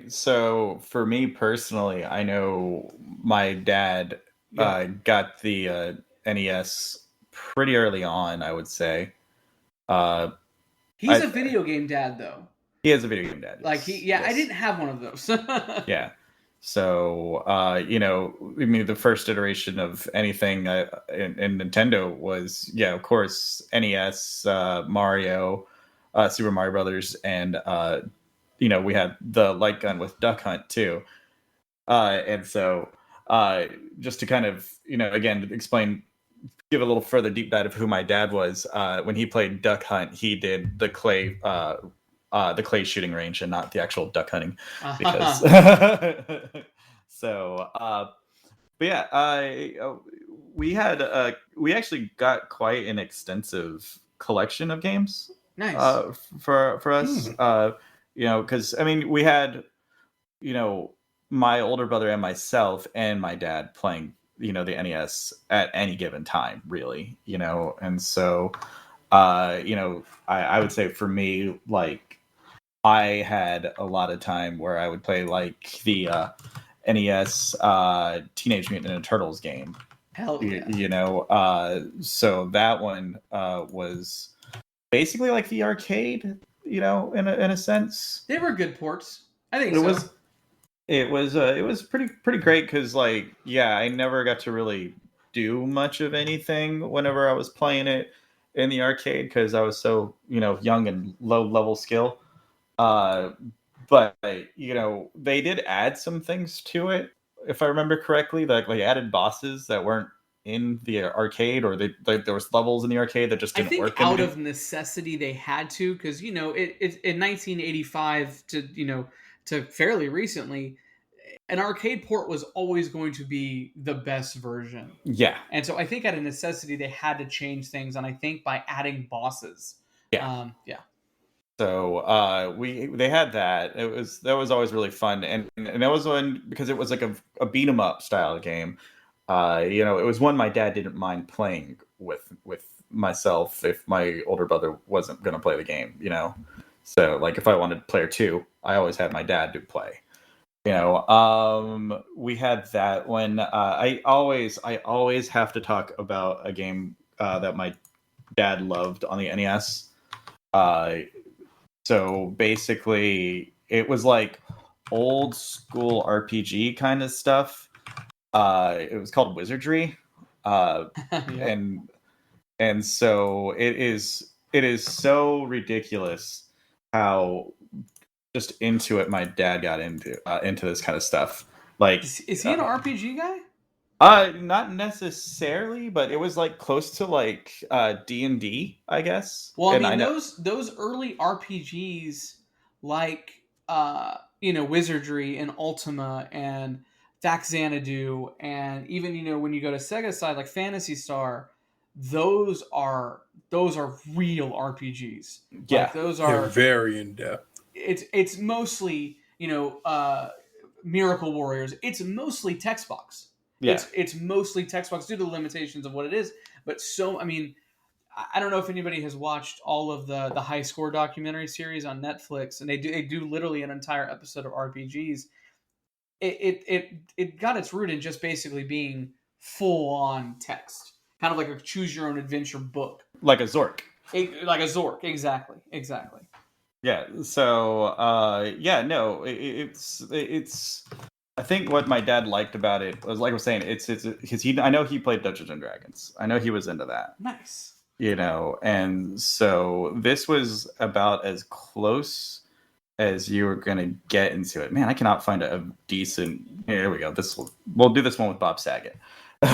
So for me personally, I know my dad got the NES pretty early on, I would say. He's a video game dad, though. He is a video game dad. Like I didn't have one of those. Yeah. So, I mean, the first iteration of anything in Nintendo was, of course, NES, Mario, Super Mario Brothers, and we had the light gun with Duck Hunt too. And so, just to kind of, again, give a little further deep dive of who my dad was. When he played Duck Hunt, he did the clay shooting range and not the actual duck hunting, because. So, but yeah, we actually got quite an extensive collection of games. Nice. For us, because I mean, we had, my older brother and myself and my dad playing, the NES at any given time, really, and so, I would say for me, like, I had a lot of time where I would play like the NES Teenage Mutant Ninja Turtles game. Hell yeah. So that one was basically like the arcade, in a sense. They were good ports. I think it was pretty great, because, like, I never got to really do much of anything whenever I was playing it in the arcade, because I was so, young and low level skill. But they did add some things to it, if I remember correctly. Like, they added bosses that weren't in the arcade, or there was levels in the arcade that just didn't work. Out of necessity, they had to, because it in 1985 to fairly recently, an arcade port was always going to be the best version. Yeah. And so I think out of necessity, they had to change things, and I think by adding bosses. Yeah. So they had that. That was always really fun, and that was one, because it was like a beat 'em up style game. It was one my dad didn't mind playing with myself if my older brother wasn't going to play the game. So, like, if I wanted player 2, I always had my dad to play. We had that one. I always have to talk about a game that my dad loved on the NES. So basically, it was like old school RPG kind of stuff. It was called Wizardry, and so it is so ridiculous how just into it my dad got into this kind of stuff. Like, is he an RPG guy? Not necessarily, but it was like close to like D&D, I guess. Well, I mean, those early RPGs, like Wizardry and Ultima and Xanadu, and even when you go to Sega side, like Phantasy Star, those are real RPGs. Yeah, like, those are very in depth. It's mostly Miracle Warriors. It's mostly text box. Yeah. It's mostly text box due to the limitations of what it is. But I don't know if anybody has watched all of the High Score documentary series on Netflix, and they do literally an entire episode of RPGs. It got its root in just basically being full on text, kind of like a choose your own adventure book, like a Zork. Exactly. Yeah. So it's. I think what my dad liked about it was, like I was saying, it's because I know he played Dungeons and Dragons. I know he was into that. Nice. And so this was about as close as you were gonna get into it. Man, I cannot find a decent. Here we go. We'll do this one with Bob Saget. But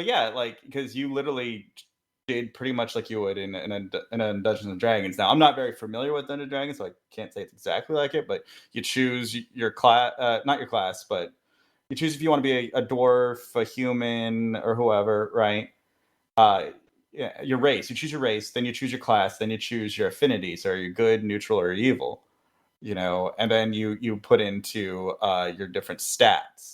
yeah, like, because you literally did pretty much like you would in Dungeons and Dragons. Now, I'm not very familiar with Dungeons and Dragons, so I can't say it's exactly like it, but you choose your class, not your class, but you choose if you want to be a dwarf, a human, or whoever, right? Your race. You choose your race, then you choose your class, then you choose your affinities, or you're good, neutral, or evil, and then you put into your different stats.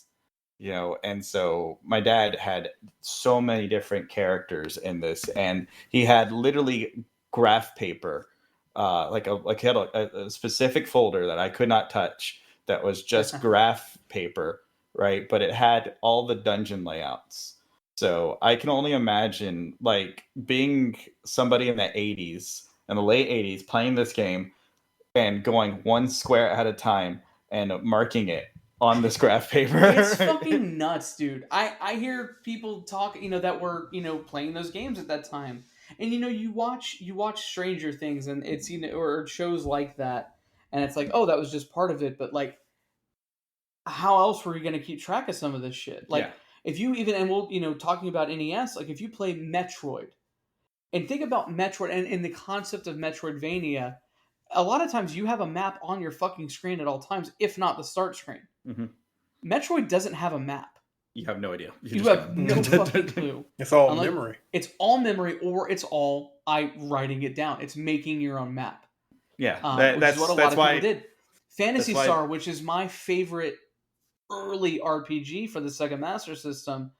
And so my dad had so many different characters in this, and he had literally graph paper, he had a specific folder that I could not touch that was just graph paper, right? But it had all the dungeon layouts. So I can only imagine, like, being somebody in the 80s, in the late 80s, playing this game, and going one square at a time and marking it on this graph paper. It's fucking nuts, dude. I hear people talk, that were, playing those games at that time. And you watch Stranger Things and it's or shows like that, and it's like, oh, that was just part of it, but like, how else were you going to keep track of some of this shit? Like, if you even, and we'll, talking about NES, like if you play Metroid, and think about Metroid and in the concept of Metroidvania, a lot of times you have a map on your fucking screen at all times, if not the start screen. Mm-hmm. Metroid doesn't have a map. You have no idea. You have no fucking clue. It's all memory. It's all memory, or it's all writing it down. It's making your own map. Yeah, that's what a lot of people did. Phantasy Star, which is my favorite early RPG for the Sega Master System.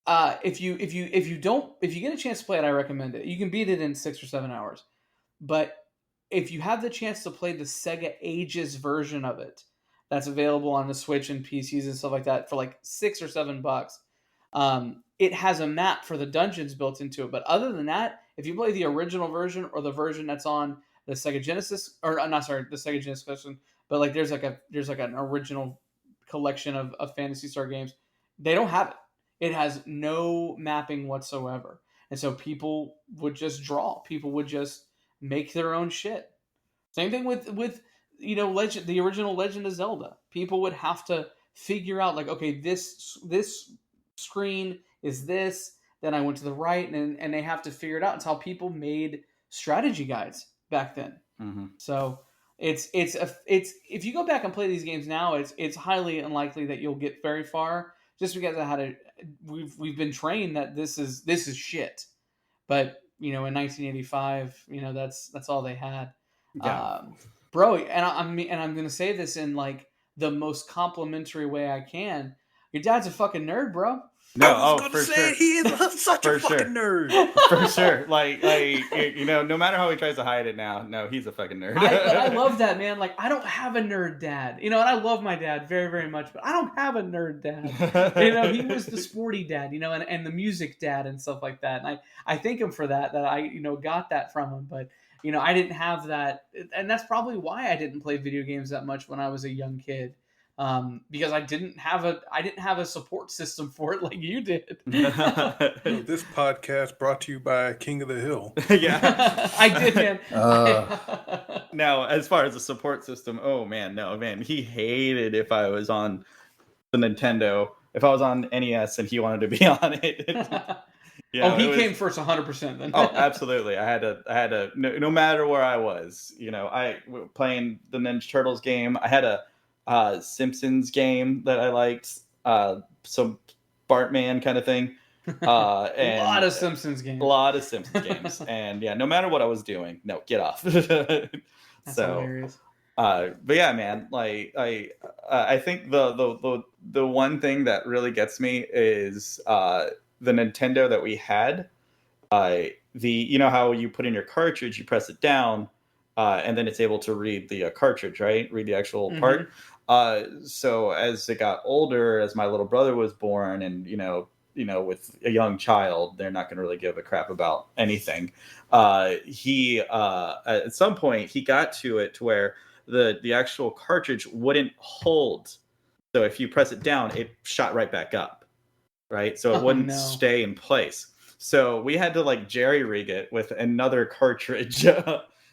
If you get a chance to play it, I recommend it. You can beat it in 6 or 7 hours. But if you have the chance to play the Sega Ages version of it, that's available on the Switch and PCs and stuff like that for like $6 or $7. It has a map for the dungeons built into it. But other than that, if you play the original version or the version that's on the Sega Genesis, or not sorry, the Sega Genesis version, but like there's like an original collection of Phantasy Star games, they don't have it. It has no mapping whatsoever. And so people would just draw. People would just make their own shit. Same thing with the original Legend of Zelda. People would have to figure out like, okay, this screen is this, then I went to the right, and they have to figure it out. It's how people made strategy guides back then. Mm-hmm. So it's if you go back and play these games now, it's highly unlikely that you'll get very far, just because we've been trained that this is shit. But in 1985, that's all they had. Yeah. Bro, and I'm gonna say this in like the most complimentary way I can. Your dad's a fucking nerd, bro. No, for sure. He is such a fucking nerd. For sure. Like no matter how he tries to hide it now, no, he's a fucking nerd. I love that, man. Like, I don't have a nerd dad. And I love my dad very, very much, but I don't have a nerd dad. He was the sporty dad, and the music dad and stuff like that. And I thank him for that I, got that from him. But, I didn't have that. And that's probably why I didn't play video games that much when I was a young kid. Because I didn't have a support system for it like you did. This podcast brought to you by King of the Hill. Yeah, I did, man. Now, as far as the support system, he hated if I was on the Nintendo. If I was on NES and he wanted to be on it. He came first 100% then. Oh, absolutely. I had to no matter where I was, I playing the Ninja Turtles game. I had a Simpsons game that I liked, some Bartman kind of thing. And a lot of Simpsons games. And yeah, no matter what I was doing, no, get off. That's hilarious. But yeah, man, like I think the one thing that really gets me is the Nintendo that we had. How you put in your cartridge, you press it down, and then it's able to read the cartridge, right? Read the actual part. So as it got older, as my little brother was born, and with a young child, they're not going to really give a crap about anything. He at some point he got to it to where the actual cartridge wouldn't hold. So if you press it down, it shot right back up, right? So it wouldn't stay in place. So we had to like jerry rig it with another cartridge.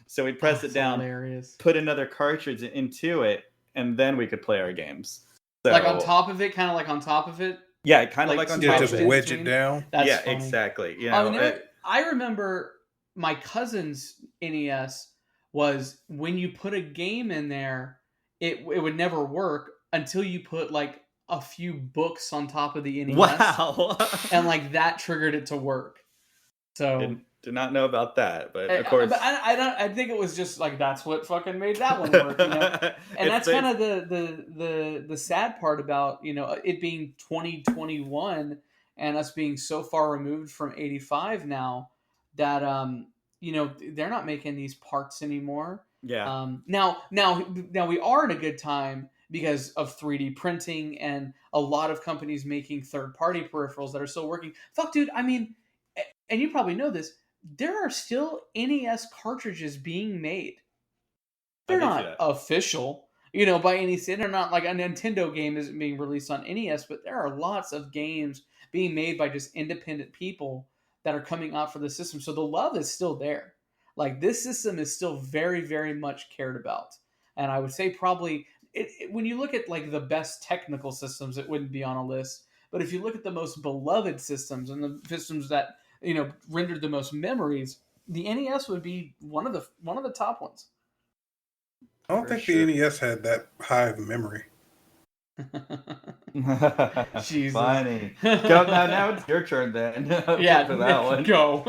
So we'd press it down, put another cartridge into it, and then we could play our games. So, like on top of it, kind of like on top of it? Yeah, kind of like on top of it. Just wedge it down. That's funny. Exactly. I remember my cousin's NES was when you put a game in there, it would never work until you put like a few books on top of the NES. Wow. And like that triggered it to work. So did not know about that, but of course. But I think it was just like that's what fucking made that one work, And that's kind of the sad part about it being 2021 and us being so far removed from 85 now that they're not making these parts anymore. Yeah. Now we are in a good time because of 3D printing and a lot of companies making third-party peripherals that are still working. Fuck, dude. I mean, and you probably know this. There are still NES cartridges being made. they're can see not that. official, by any standard. They're not like a Nintendo game isn't being released on NES, but there are lots of games being made by just independent people that are coming out for the system. So the love is still there. Like this system is still very, very much cared about. And I would say probably when you look at like the best technical systems, it wouldn't be on a list. But if you look at the most beloved systems and the systems that rendered the most memories, the NES would be one of the top ones. I don't think the NES had that high of memory. Jesus. Funny. Go, now it's your turn then. Yeah, for that one. Go.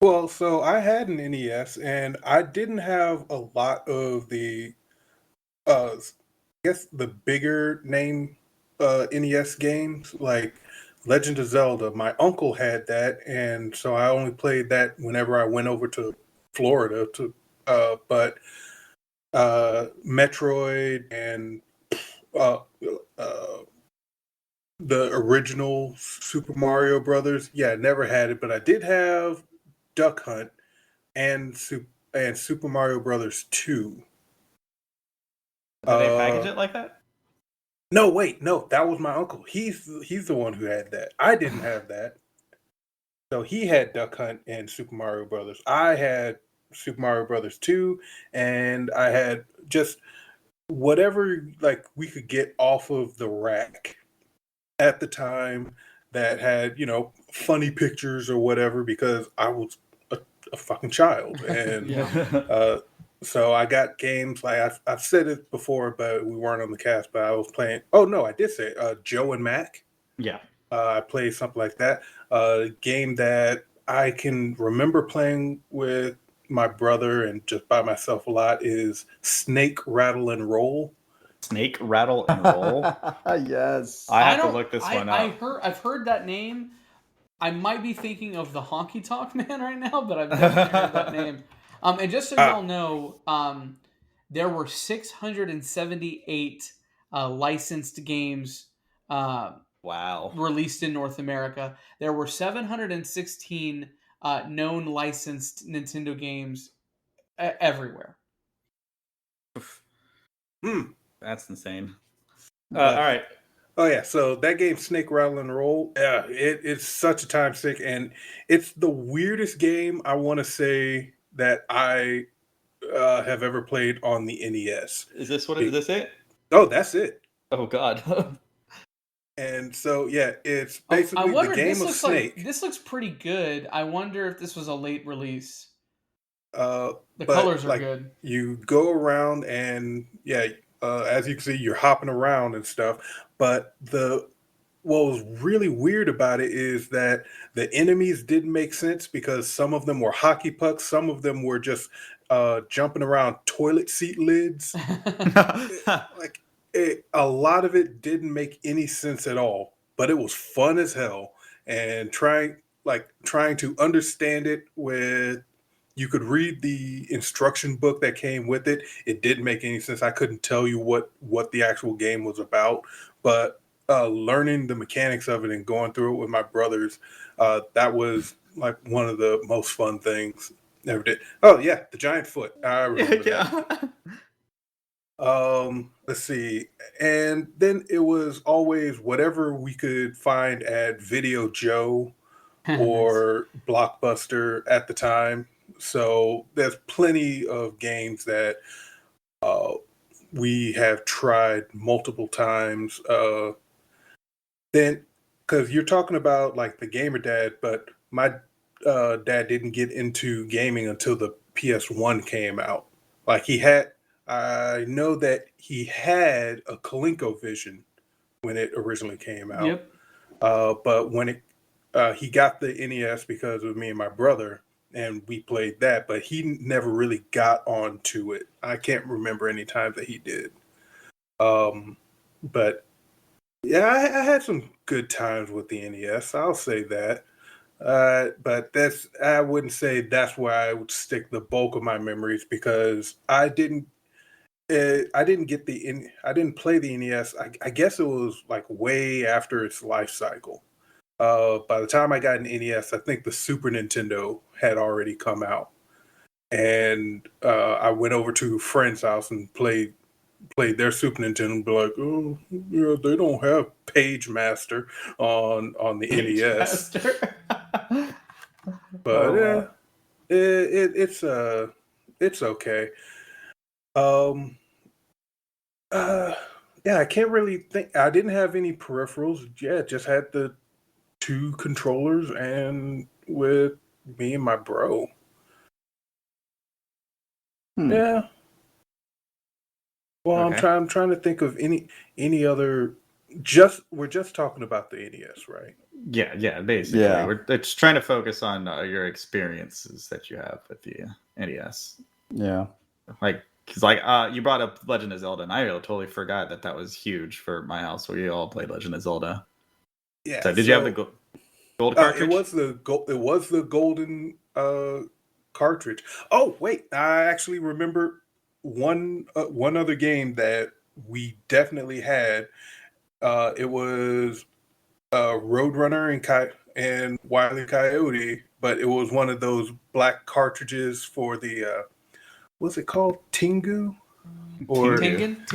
Well, so I had an NES, and I didn't have a lot of the, I guess the bigger name NES games, like Legend of Zelda. My uncle had that, and so I only played that whenever I went over to Florida. But Metroid and the original Super Mario Brothers, yeah, I never had it, but I did have Duck Hunt and Super Mario Brothers 2. Did they package it like that? No, wait, no, that was my uncle. He's the one who had that. I didn't have that. So he had Duck Hunt and Super Mario Brothers. I had Super Mario Brothers 2, and I had just whatever like we could get off of the rack at the time that had, funny pictures or whatever, because I was a fucking child. And Yeah. so I got games like I've said it before, but we weren't on the cast, but I was playing. Oh, no, I did say Joe and Mac. Yeah. I played something like that. A game that I can remember playing with my brother and just by myself a lot is Snake, Rattle, and Roll. Snake, Rattle, and Roll? Yes. I have to look this one up. I've heard that name. I might be thinking of the Honky Tonk Man right now, but I've definitely heard that name. And just so y'all know, there were 678 licensed games wow. released in North America. There were 716 known licensed Nintendo games everywhere. That's insane. But, all right. Oh yeah, so that game Snake, Rattle, and Roll, yeah, it's such a time sink, and it's the weirdest game I want to say that I have ever played on the NES. Is this it? Oh, that's it. Oh God. And so yeah, it's basically the game of Snake. This looks pretty good. I wonder if this was a late release. The colors are good. You go around and as you can see, you're hopping around and stuff. But what was really weird about it is that the enemies didn't make sense because some of them were hockey pucks, some of them were just jumping around toilet seat lids. A lot of it didn't make any sense at all, but it was fun as hell. And trying to understand it you could read the instruction book that came with it. It didn't make any sense. I couldn't tell you what the actual game was about, but learning the mechanics of it and going through it with my brothers, that was like one of the most fun things ever did. Oh yeah, the giant foot. I remember that. Let's see. And then it was always whatever we could find at Video Joe or Blockbuster at the time. So there's plenty of games that we have tried multiple times. Then, because you're talking about like the gamer dad, but my dad didn't get into gaming until the PS1 came out. Like I know that he had a ColecoVision when it originally came out. Yep. But when he got the NES because of me and my brother, and we played that, but he never really got onto it. I can't remember any time that he did. But yeah, I had some good times with the NES. I'll say that. But I wouldn't say that's where I would stick the bulk of my memories because I didn't get I didn't play the NES. I guess it was like way after its life cycle. By the time I got an NES, I think the Super Nintendo had already come out. and I went over to a friend's house and played their Super Nintendo and be like, oh, yeah, they don't have Page Master on the NES. But wow. it's okay. Yeah, I can't really think. I didn't have any peripherals. Yeah, just had the 2 controllers and with me and my bro. Yeah. Well, Okay. I'm trying to think of any other. We're just talking about the NES, right? Yeah, basically. Yeah. We're just trying to focus on your experiences that you have with the NES. Yeah. Like, because you brought up Legend of Zelda, and I totally forgot that was huge for my house. We all played Legend of Zelda. Yeah. So, did you have the gold cartridge? It was the golden cartridge. Oh wait, I actually remember one other game that we definitely had. It was Roadrunner and Wile E. Coyote, but it was one of those black cartridges for the what's it called, Tengu or Tengen.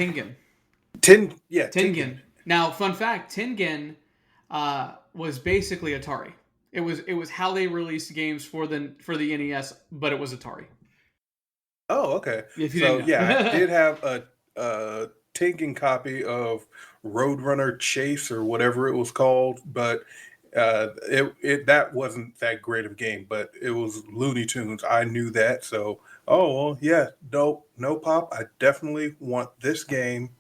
Tengen. Now, fun fact: Tengen was basically Atari. It was how they released games for the NES, but it was Atari. Oh, okay. If you So didn't know. yeah, I did have a Tengen copy of Roadrunner Chase or whatever it was called, but that wasn't that great of a game. But it was Looney Tunes. I knew that, so well, yeah, no, Pop. I definitely want this game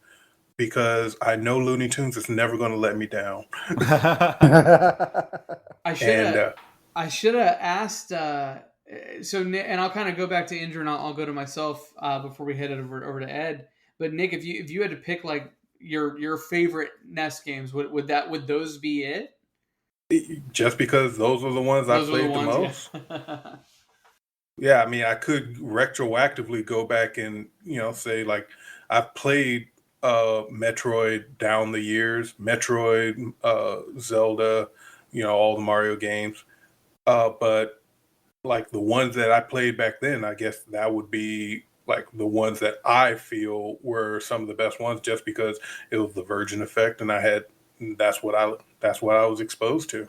because I know Looney Tunes is never going to let me down. I should have asked. And I'll kind of go back to Indra, and I'll go to myself before we head it over to Ed. But Nick, if you had to pick like your favorite NES games, would those be it? Just because those are the ones I played the most. Yeah. Yeah, I mean, I could retroactively go back and say like I've played Metroid down the years, Metroid, Zelda, all the Mario games. But like the ones that I played back then, I guess that would be like the ones that I feel were some of the best ones, just because it was the Virgin effect, and that's what I was exposed to.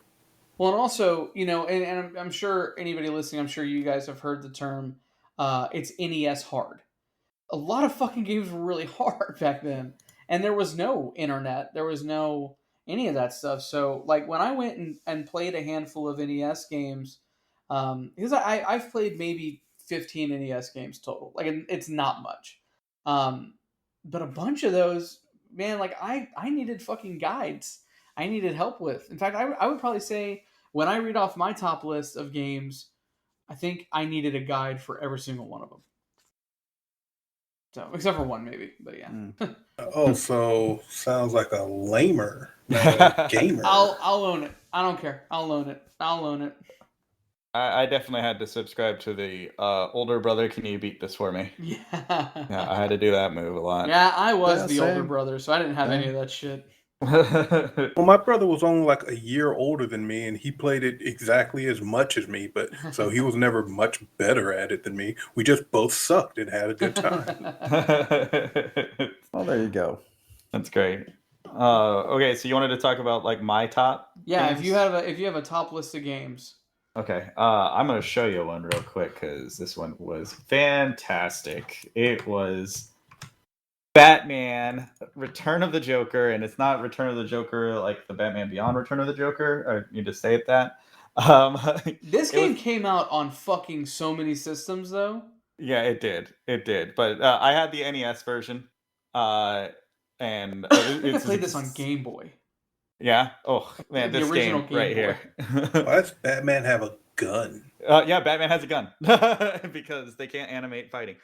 Well, and also, and I'm sure anybody listening, I'm sure you guys have heard the term, it's NES hard. A lot of fucking games were really hard back then, and there was no internet, there was no any of that stuff. So, like when I went and played a handful of NES games, because I've played maybe 15 NES games total, like it's not much, but a bunch of those, man, like I needed fucking guides. I needed help with. In fact, I would probably say when I read off my top list of games, I think I needed a guide for every single one of them. So, except for one, maybe, but yeah. Oh, so sounds like a lamer gamer. I'll own it. I don't care. I'll own it. I definitely had to subscribe to the older brother. Can you beat this for me? Yeah. I had to do that move a lot. Yeah, I was the older brother, so I didn't have any of that shit. Well, my brother was only like a year older than me, and he played it exactly as much as me, but so he was never much better at it than me. We just both sucked and had a good time. Well, there you go. That's great. Okay, so you wanted to talk about like my top? Yeah, games? if you have a top list of games. Okay, I'm gonna show you one real quick because this one was fantastic. It was Batman Return of the Joker, and it's not Return of the Joker like the Batman Beyond Return of the Joker, or you just say it that. This game came out on fucking so many systems, though. Yeah, it did. But I had the NES version, and I played this on Game Boy. Yeah. Oh man, the this original game right here. Why does Batman have a gun? Yeah, Batman has a gun because they can't animate fighting.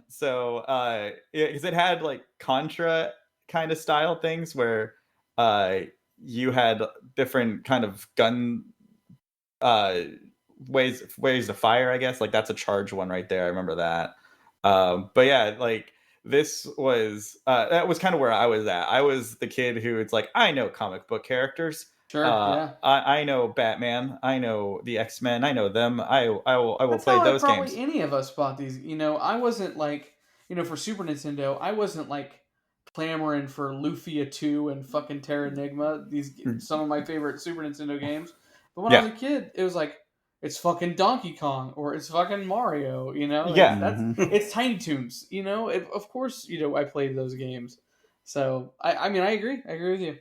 So because it had like Contra kind of style things where you had different kind of gun ways to fire, I guess. Like that's a charge one right there. I remember that. But yeah, like this was that was kind of where I was at. I was the kid who it's like, I know comic book characters. Sure. Yeah. I know Batman. I know the X-Men. I know them. I will That's play how those probably games. any of us bought these. I wasn't like, for Super Nintendo, I wasn't like clamoring for Lufia 2 and fucking Terra Enigma. Some of my favorite Super Nintendo games. But when I was a kid, it was like, it's fucking Donkey Kong or it's fucking Mario. Yeah. It's Tiny Toons. Of course, I played those games. So I mean, I agree. I agree with you.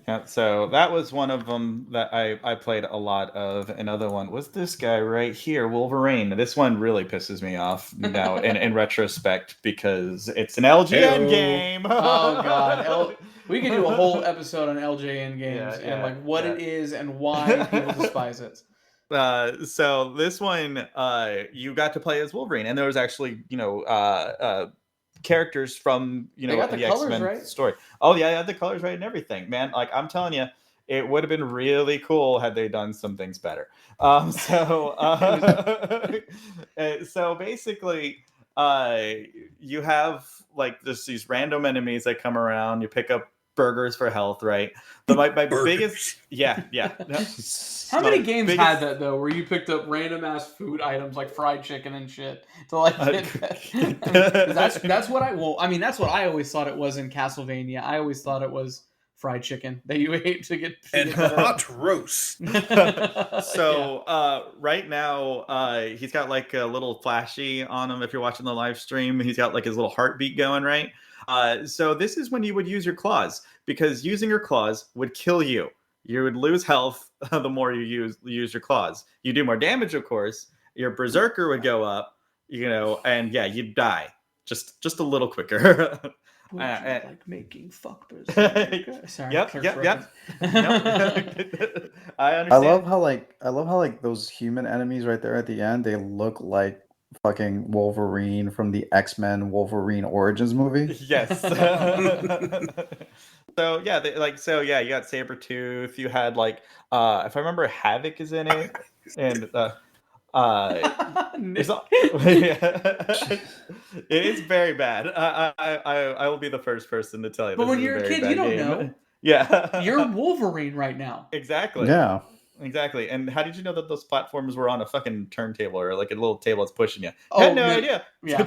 Yeah, so that was one of them that I played a lot of. Another one was this guy right here, Wolverine. This one really pisses me off now in retrospect because it's an LGN game. Oh god, we could do a whole episode on LJN games and like what it is and why people despise it. So this one, you got to play as Wolverine, and there was actually characters from the X-Men right? story. Oh yeah, the colors right and everything, man. Like I'm telling you, it would have been really cool had they done some things better. So basically, you have like these random enemies that come around. You pick up burgers for health, right? But my biggest, yeah. How many games had that though, where you picked up random ass food items like fried chicken and shit to like get that? That's what that's what I always thought it was in Castlevania. I always thought it was fried chicken that you ate to get hot roast. So right now he's got like a little flashy on him. If you're watching the live stream, he's got like his little heartbeat going, right? So this is when you would use your claws, because using your claws would kill you. You would lose health the more you use your claws. You do more damage, of course. Your berserker would go up, and yeah, you'd die just a little quicker. Would you like making fuck berserker? Sorry. Yep. I understand. I love how like those human enemies right there at the end, they look like fucking Wolverine from the X-Men Wolverine Origins movie. Yes. So yeah, you got Sabretooth. You had like if I remember, Havoc is in it, and it is very bad. I will be the first person to tell you. But when you're a kid, you don't know. Yeah, you're Wolverine right now. Exactly. Yeah. Exactly. And how did you know that those platforms were on a fucking turntable or like a little table that's pushing you? Oh, I had no idea. Yeah.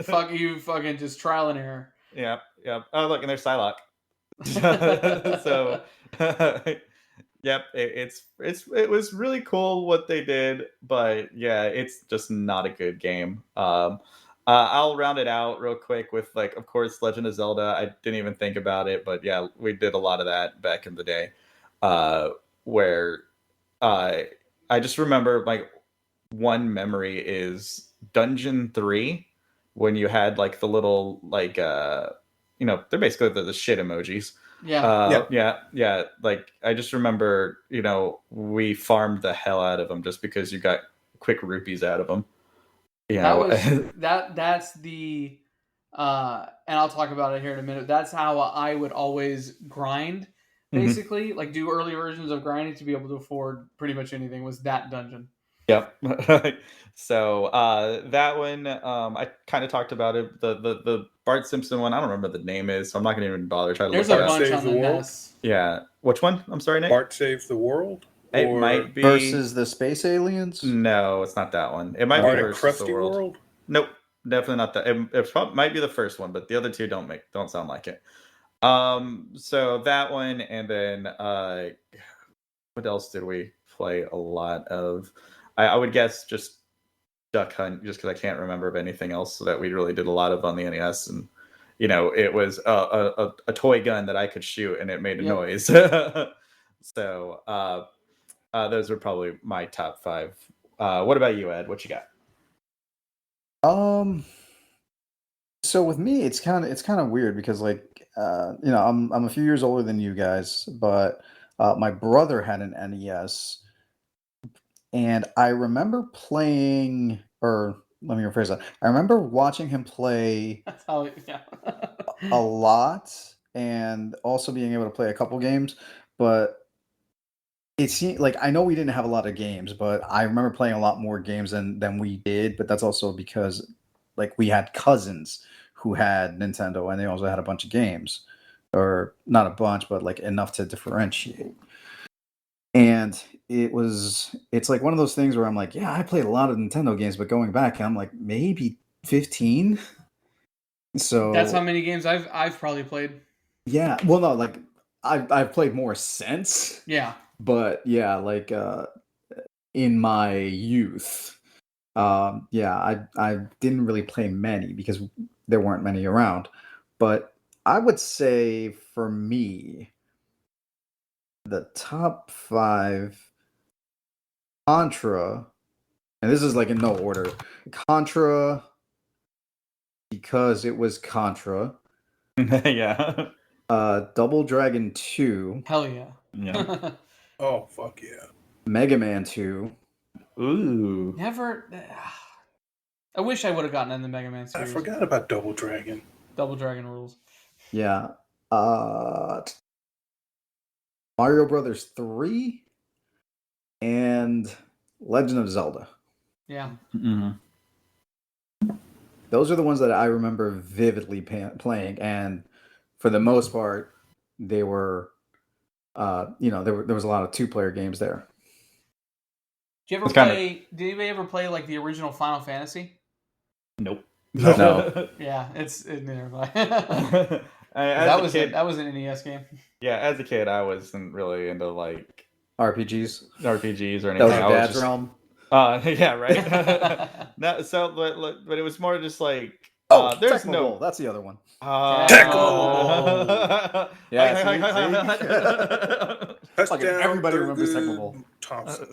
Fuck you, fucking just trial and error. Yeah. Oh, look, and there's Psylocke. So, yep, it was really cool what they did, but yeah, it's just not a good game. I'll round it out real quick with like, of course, Legend of Zelda. I didn't even think about it, but yeah, we did a lot of that back in the day, where I just remember like one memory is Dungeon 3, when you had like the little like they're basically the shit emojis. Yeah. Like I just remember, we farmed the hell out of them just because you got quick rupees out of them. That's the and I'll talk about it here in a minute. That's how I would always grind. Basically, like do early versions of grinding to be able to afford pretty much anything, was that dungeon. Yep. So that one, I kind of talked about it. The Bart Simpson one, I don't remember the name is, so I'm not going to even bother trying to look There's it a up. bunch on the NES. Yeah. Which one? I'm sorry, Nick? Bart Saves the World? It might be versus the Space Aliens? No, it's not that one. It might be versus the World. Nope, definitely not that. It might be the first one, but the other two don't sound like it. So that one, and then what else did we play a lot of? I would guess just Duck Hunt, just because I can't remember of anything else that we really did a lot of on the NES. And it was a toy gun that I could shoot and it made a noise. So those are probably my top 5. What about you, Ed? What you got? So with me, it's kind of weird because like I'm a few years older than you guys, but my brother had an NES, and I remember playing, or let me rephrase that. I remember watching him play a lot, and also being able to play a couple games, but it seemed like, I know we didn't have a lot of games, but I remember playing a lot more games than we did. But that's also because like we had cousins who had Nintendo, and they also had a bunch of games, or not a bunch, but like enough to differentiate. And it's like one of those things where I'm like, yeah, I played a lot of Nintendo games, but going back, I'm like maybe 15. So That's how many games I've probably played. Yeah, well, no, like I've played more since, Yeah. but yeah, like in my youth, yeah, I didn't really play many because there weren't many around. But I would say for me, the top 5: Contra, and this is like in no order. Contra, because it was Contra. Yeah. Double Dragon 2, Hell yeah. Yeah. Oh, fuck yeah. Mega Man 2. Ooh. Never. I wish I would have gotten in the Mega Man I series. forgot about Double Dragon. Double Dragon rules. Yeah. Mario Brothers 3 and Legend of Zelda. Yeah. Mm-hmm. Those are the ones that I remember vividly playing, and for the most part, they were, there was a lot of 2-player games there. Did you ever play? Did anybody ever play like the original Final Fantasy? Nope. No. Yeah, never mind. As a kid, that was an NES game. yeah, as a kid, I wasn't really into like RPGs or anything. That was your dad's realm. Yeah, right. No, so but it was more just like there's Tecmo no. Bowl. That's the other one. Tecmo! Yeah, Touchdown, everybody remembers Thurgood Tecmo Bowl. Thompson.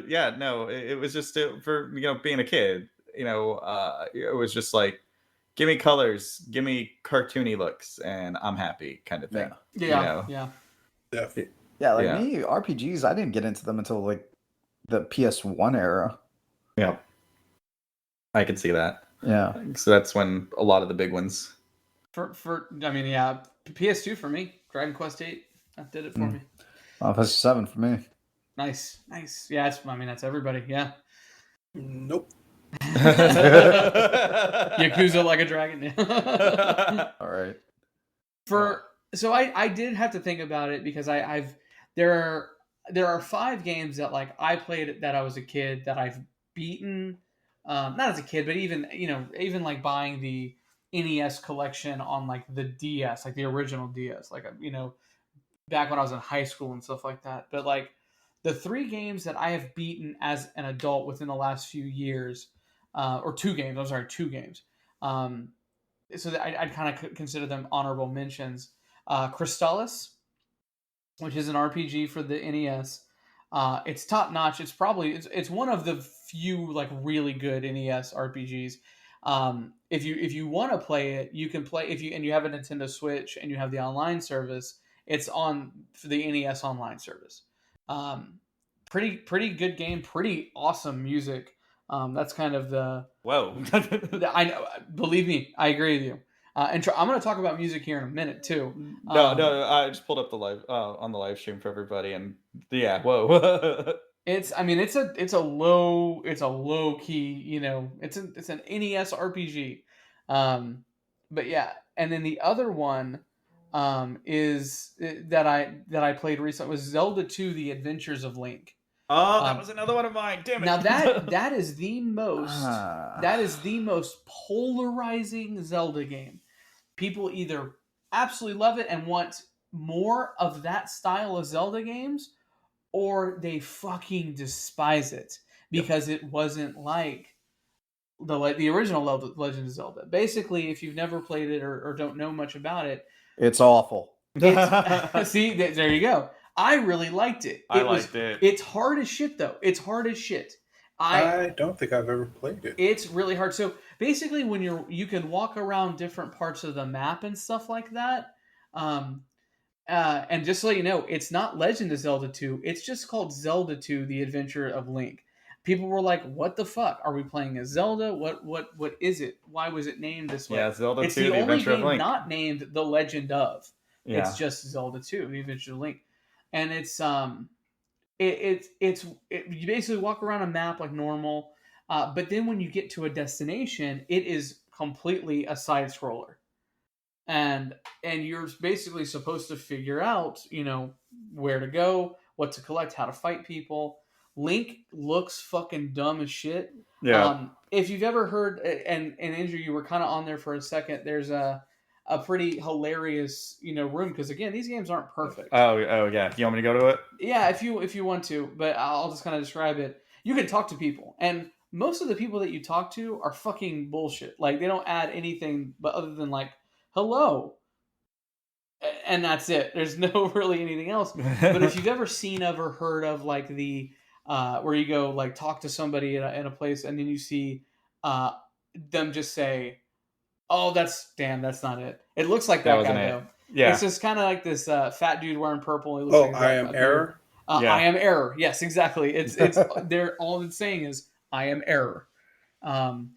Yeah, no, it was just for being a kid. It was just like, give me colors, give me cartoony looks, and I'm happy, kind of thing. Yeah. Definitely. Yeah, like me, RPGs, I didn't get into them until like the PS1 era. Yeah, I could see that. Yeah. So that's when a lot of the big ones. PS2 for me. Dragon Quest 8. That did it for me. PS7 for me. Nice. Yeah, that's everybody. Yeah. Nope. Yakuza Like a Dragon. All right. So I did have to think about it because there are 5 games that like I played that I was a kid that I've beaten, not as a kid, but even like buying the NES collection on like the DS, like the original DS, like back when I was in high school and stuff like that. But like the 3 games that I have beaten as an adult within the last few years, or 2 games. I'm sorry, 2 games. So that I'd kind of consider them honorable mentions. Crystallis, which is an RPG for the NES. It's top notch. It's one of the few like really good NES RPGs. If you want to play it, you can play and you have a Nintendo Switch and you have the online service. It's on for the NES online service. Pretty good game. Pretty awesome music. That's kind of the Whoa. I know. Believe me, I agree with you. I'm going to talk about music here in a minute too. No, I just pulled up the live on the live stream for everybody, and yeah, whoa. It's a low key, it's an NES RPG. But yeah, and then the other one is that I played recently was Zelda 2: The Adventures of Link. Oh, that was another one of mine. Damn it. Now that is the most polarizing Zelda game. People either absolutely love it and want more of that style of Zelda games, or they fucking despise it because it wasn't like the original Legend of Zelda. Basically, if you've never played it or don't know much about it, it's awful. See, there you go. I really liked it. I liked it. It's hard as shit, though. It's hard as shit. I don't think I've ever played it. It's really hard. So basically, when you can walk around different parts of the map and stuff like that. And just so you know, it's not Legend of Zelda 2. It's just called Zelda 2: The Adventure of Link. People were like, "What the fuck? Are we playing as Zelda? What is it? Why was it named this way?" Yeah, Zelda 2: It's the The only Adventure of game Link. not named The Legend of. Yeah. It's just Zelda 2: The Adventure of Link, and it's you basically walk around a map like normal, but then when you get to a destination, it is completely a side scroller. and you're basically supposed to figure out, where to go, what to collect, how to fight people. Link looks fucking dumb as shit. Yeah. If you've ever heard, and Andrew, you were kind of on there for a second. There's a pretty hilarious, room, because again, these games aren't perfect. Oh yeah. You want me to go to it? Yeah, if you want to, but I'll just kind of describe it. You can talk to people, and most of the people that you talk to are fucking bullshit. Like, they don't add anything but other than like hello, and that's it. There's no really anything else. But if you've ever seen or heard of like the where you go like talk to somebody in a place, and then you see them just say, "Oh, that's not it." It looks like that guy though. Yeah. It's just kind of like this fat dude wearing purple. He looks like I am error. Yeah. I am error. Yes, exactly. It's they're all it's saying is I am error. And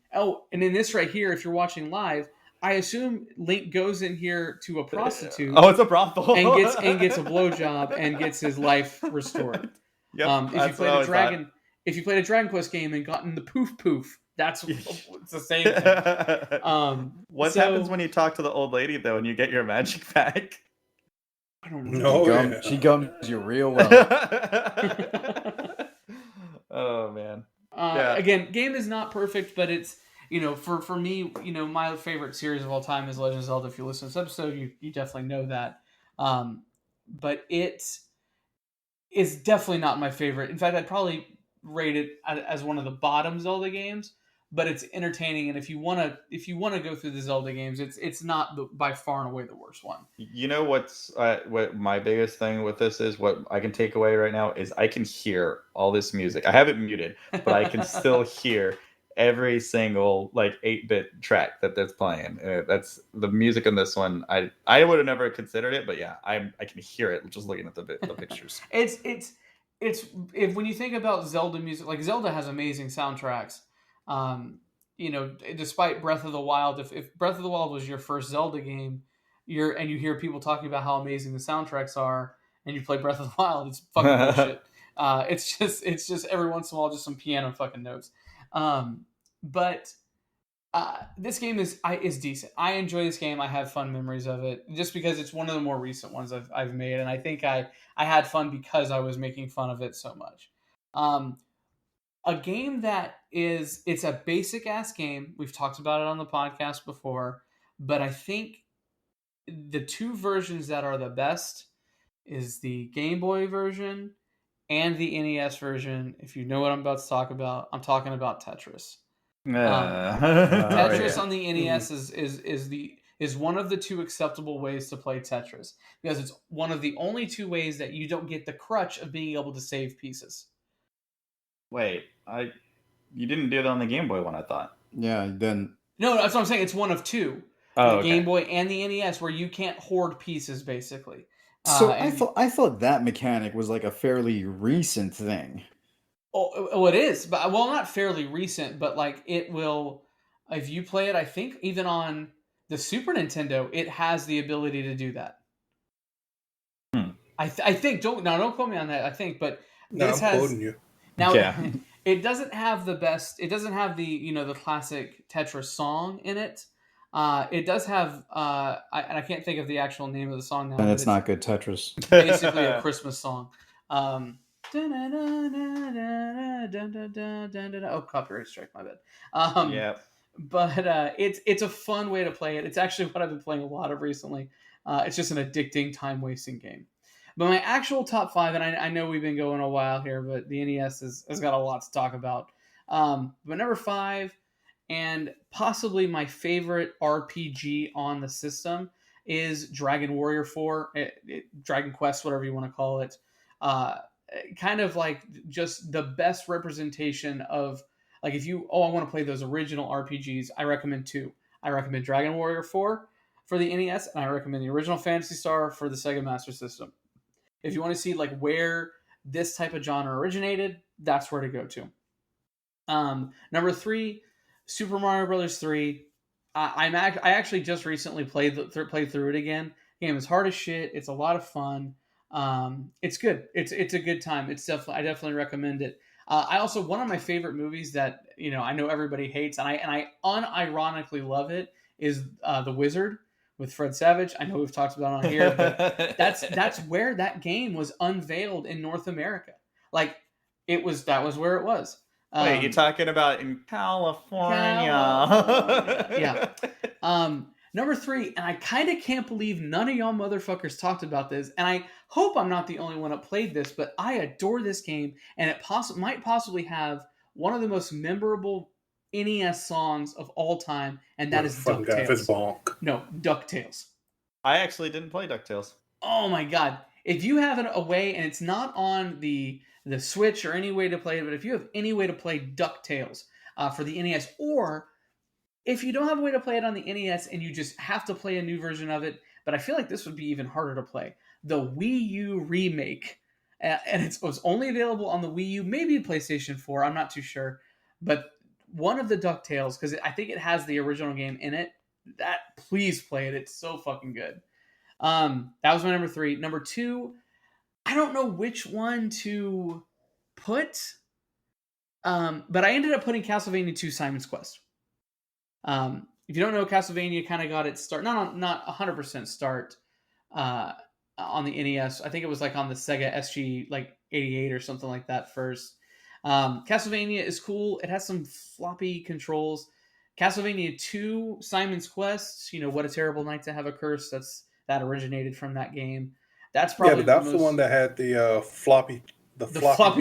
in this right here, if you're watching live, I assume Link goes in here to a prostitute. Oh, it's a brothel. and gets a blowjob and gets his life restored. Yep, if you played a Dragon Quest game and gotten the poof, it's the same thing. What happens when you talk to the old lady though, and you get your magic back? I don't know. She gums you real well. Oh man. Again, game is not perfect, but it's, for me, my favorite series of all time is Legend of Zelda. If you listen to this episode, you definitely know that. But it is definitely not my favorite. In fact, I'd probably rate it as one of the bottom Zelda games. But it's entertaining, and if you want to go through the Zelda games, it's not by far and away the worst one. You know what my biggest thing with this is, what I can take away right now is I can hear all this music. I have it muted, but I can still hear every single like 8-bit track that's playing. That's the music in this one. I would have never considered it, but yeah, I can hear it just looking at the pictures. It's when you think about Zelda music, like Zelda has amazing soundtracks. Despite Breath of the Wild, if Breath of the Wild was your first Zelda game, and you hear people talking about how amazing the soundtracks are, and you play Breath of the Wild, it's fucking bullshit. It's just every once in a while just some piano fucking notes. But this game is decent. I enjoy this game. I have fun memories of it, just because it's one of the more recent ones I've made, and I think I had fun because I was making fun of it so much. A game that it's a basic ass game. We've talked about it on the podcast before, but I think the two versions that are the best is the Game Boy version and the NES version. If you know what I'm about to talk about, I'm talking about Tetris. Tetris on the NES is one of the two acceptable ways to play Tetris, because it's one of the only two ways that you don't get the crutch of being able to save pieces. Wait, you didn't do that on the Game Boy one, I thought. Yeah, then. No, that's what I'm saying. It's one of two. The Game Boy and the NES, where you can't hoard pieces, basically. So I thought that mechanic was like a fairly recent thing. Oh, it is, but not fairly recent, but like it will. If you play it, I think even on the Super Nintendo, it has the ability to do that. I think. Don't quote me on that. I think, but this I'm quoting you. Now, it doesn't have the best. It doesn't have the the classic Tetris song in it. It does have. And I can't think of the actual name of the song now. And it's not good Tetris. It's basically a Christmas song. Oh, copyright strike, my bad. Yeah. But it's a fun way to play it. It's actually what I've been playing a lot of recently. It's just an addicting, time wasting game. But my actual top 5, and I know we've been going a while here, but the NES has got a lot to talk about. But number 5, and possibly my favorite RPG on the system, is Dragon Warrior 4, Dragon Quest, whatever you want to call it. Kind of like just the best representation of, like, if you, I want to play those original RPGs, I recommend 2. I recommend Dragon Warrior 4 for the NES, and I recommend the original Phantasy Star for the Sega Master System. If you want to see like where this type of genre originated, that's where to go to. Number 3, Super Mario Brothers 3. I actually just recently played through it again. The game is hard as shit. It's a lot of fun. It's good. It's a good time. I definitely recommend it. I also, one of my favorite movies that I know everybody hates, and I unironically love it, is The Wizard with Fred Savage. I know we've talked about it on here, but that's where that game was unveiled in North America. Like that was where it was. Wait, you're talking about in California? Yeah. Number 3, and I kind of can't believe none of y'all motherfuckers talked about this, and I hope I'm not the only one that played this, but I adore this game, and it might possibly have one of the most memorable NES songs of all time, and that is DuckTales. No, DuckTales. I actually didn't play DuckTales. Oh my god. If you have a way, and it's not on the Switch or any way to play it, but if you have any way to play DuckTales for the NES, or if you don't have a way to play it on the NES and you just have to play a new version of it, but I feel like this would be even harder to play, the Wii U remake, and it was only available on the Wii U, maybe PlayStation 4, I'm not too sure, but one of the DuckTales, because I think it has the original game in it, please play it, it's so fucking good. That was my number 3. Number 2, I don't know which one to put, but I ended up putting Castlevania 2 Simon's Quest. If you don't know, Castlevania kind of got its start, not 100% start on the NES. I think it was like on the Sega SG like 88 or something like that first. Castlevania is cool. It has some floppy controls. Castlevania 2 Simon's Quest, What a Terrible Night to Have a Curse, that originated from that game. That's probably the one that had the floppy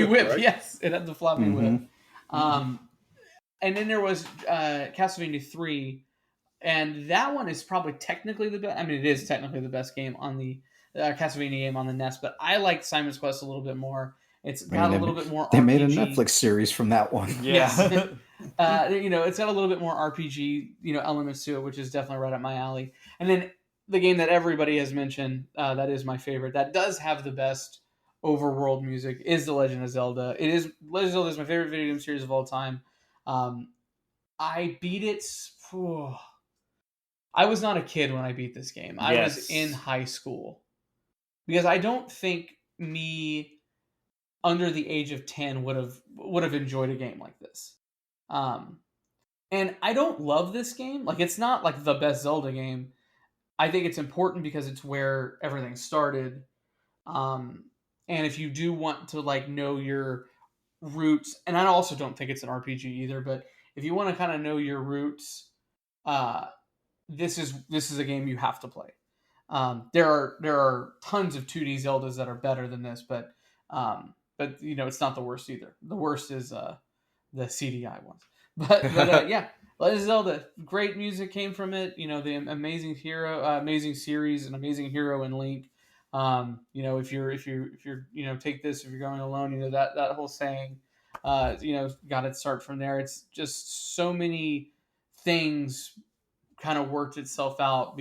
whip. Right? Yes, it had the floppy whip. And then there was Castlevania 3, and that one is probably technically the best. I mean, it is technically the best game on the Castlevania game on the NES, but I like Simon's Quest a little bit more. It's got a little bit more They RPG. made a Netflix series from that one. Yeah. It's got a little bit more RPG, elements to it, which is definitely right up my alley. And then the game that everybody has mentioned, that is my favorite, that does have the best overworld music, is The Legend of Zelda. Legend of Zelda is my favorite video game series of all time. I beat it. I was not a kid when I beat this game. I was in high school, because I don't think me under the age of 10 would have enjoyed a game like this. And I don't love this game. Like, it's not like the best Zelda game. I think it's important because it's where everything started. And if you do want to know your roots, and I also don't think it's an RPG either, but if you want to kind of know your roots, this is a game you have to play. There are tons of 2D Zeldas that are better than this, but it's not the worst either. The worst is the CDI ones. But yeah, Legend of Zelda, great music came from it. The amazing series, an amazing hero in Link. If you're take this, if you're going alone, that whole saying, got its start from there. It's just so many things kind of worked itself out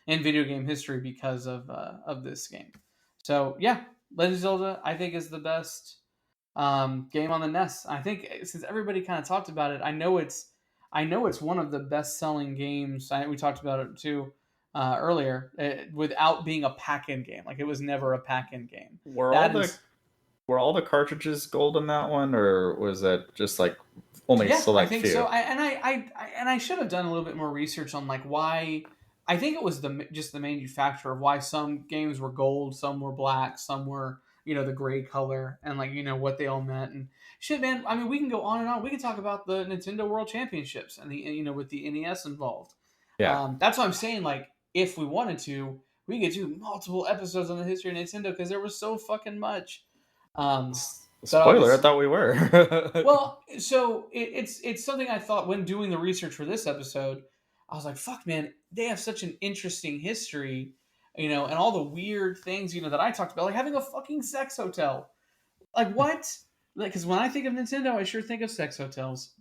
in video game history because of this game. So yeah, Legend of Zelda, I think, is the best game on the NES. I think since everybody kind of talked about it, I know it's one of the best selling games. We talked about it too earlier, without being a pack-in game. Like, it was never a pack-in game. Were all the cartridges gold in that one, or was that just only select few? I think so. I should have done a little bit more research on why. I think it was just the manufacturer of why some games were gold, some were black, some were the gray color, and what they all meant. And shit, man, I mean, we can go on and on. We can talk about the Nintendo World Championships and the with the NES involved. Yeah, that's what I'm saying. If we wanted to, we could do multiple episodes on the history of Nintendo, because there was so fucking much. Spoiler, I thought we were. Well, so it's something I thought when doing the research for this episode. I was like, fuck, man, they have such an interesting history, and all the weird things, that I talked about, like having a fucking sex hotel. Like, what? Because when I think of Nintendo, I sure think of sex hotels.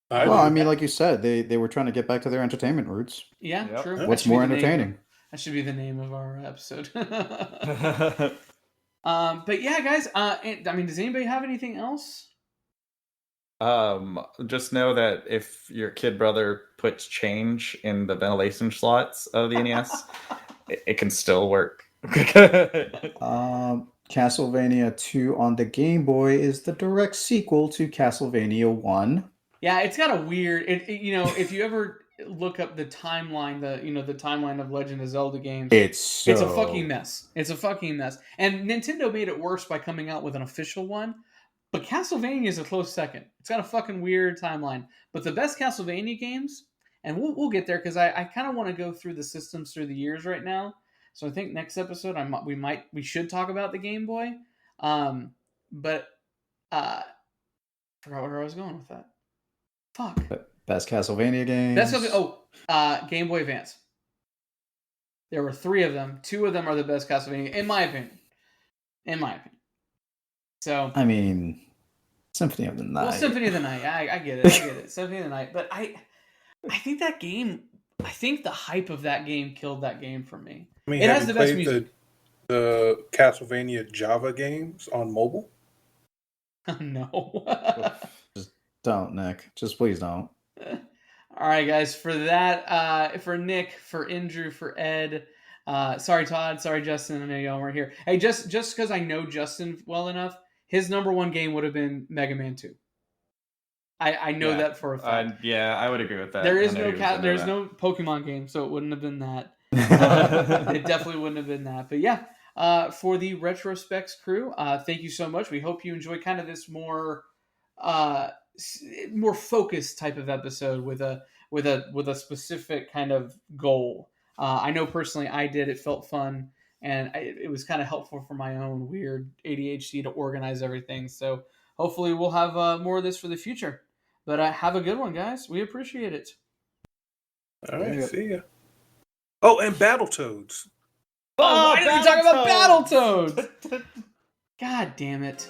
Well, I mean, like you said, they were trying to get back to their entertainment roots. Yeah, yep. True. What's more entertaining? That should be the name of our episode. But yeah, guys, does anybody have anything else? Just know that if your kid brother puts change in the ventilation slots of the NES, it can still work. Castlevania 2 on the Game Boy is the direct sequel to Castlevania 1. Yeah, it's got a weird. If you ever look up the timeline, the timeline of Legend of Zelda games. It's a fucking mess. It's a fucking mess. And Nintendo made it worse by coming out with an official one. But Castlevania is a close second. It's got a fucking weird timeline. But the best Castlevania games, and we'll get there because I kind of want to go through the systems through the years right now. So I think next episode we should talk about the Game Boy. But forgot where I was going with that. Fuck. Best Castlevania games. Game Boy Advance. There were 3 of them. 2 of them are the best Castlevania, in my opinion. So I mean, Symphony of the Night. Well, Symphony of the Night. I get it. Symphony of the Night. But I think that game. I think the hype of that game killed that game for me. I mean, it has the best music. The Castlevania Java games on mobile? No. Just don't, Nick. Just please don't. All right, guys. For that, for Nick, for Andrew, for Ed. Sorry, Todd. Sorry, Justin. I know y'all weren't here. Hey, just because I know Justin well enough, his number 1 game would have been Mega Man 2. I know that for a fact. I would agree with that. There is no Pokemon game, so it wouldn't have been that. It definitely wouldn't have been that. But yeah, for the Retro Spexx crew, thank you so much. We hope you enjoy kind of this more focused type of episode with a specific kind of goal. I know personally I did. It felt fun, and it was kind of helpful for my own weird ADHD to organize everything. So hopefully we'll have more of this for the future. But have a good one, guys. We appreciate it. All right, see ya. Oh, and Battletoads. Why didn't we talk about Battletoads? God damn it.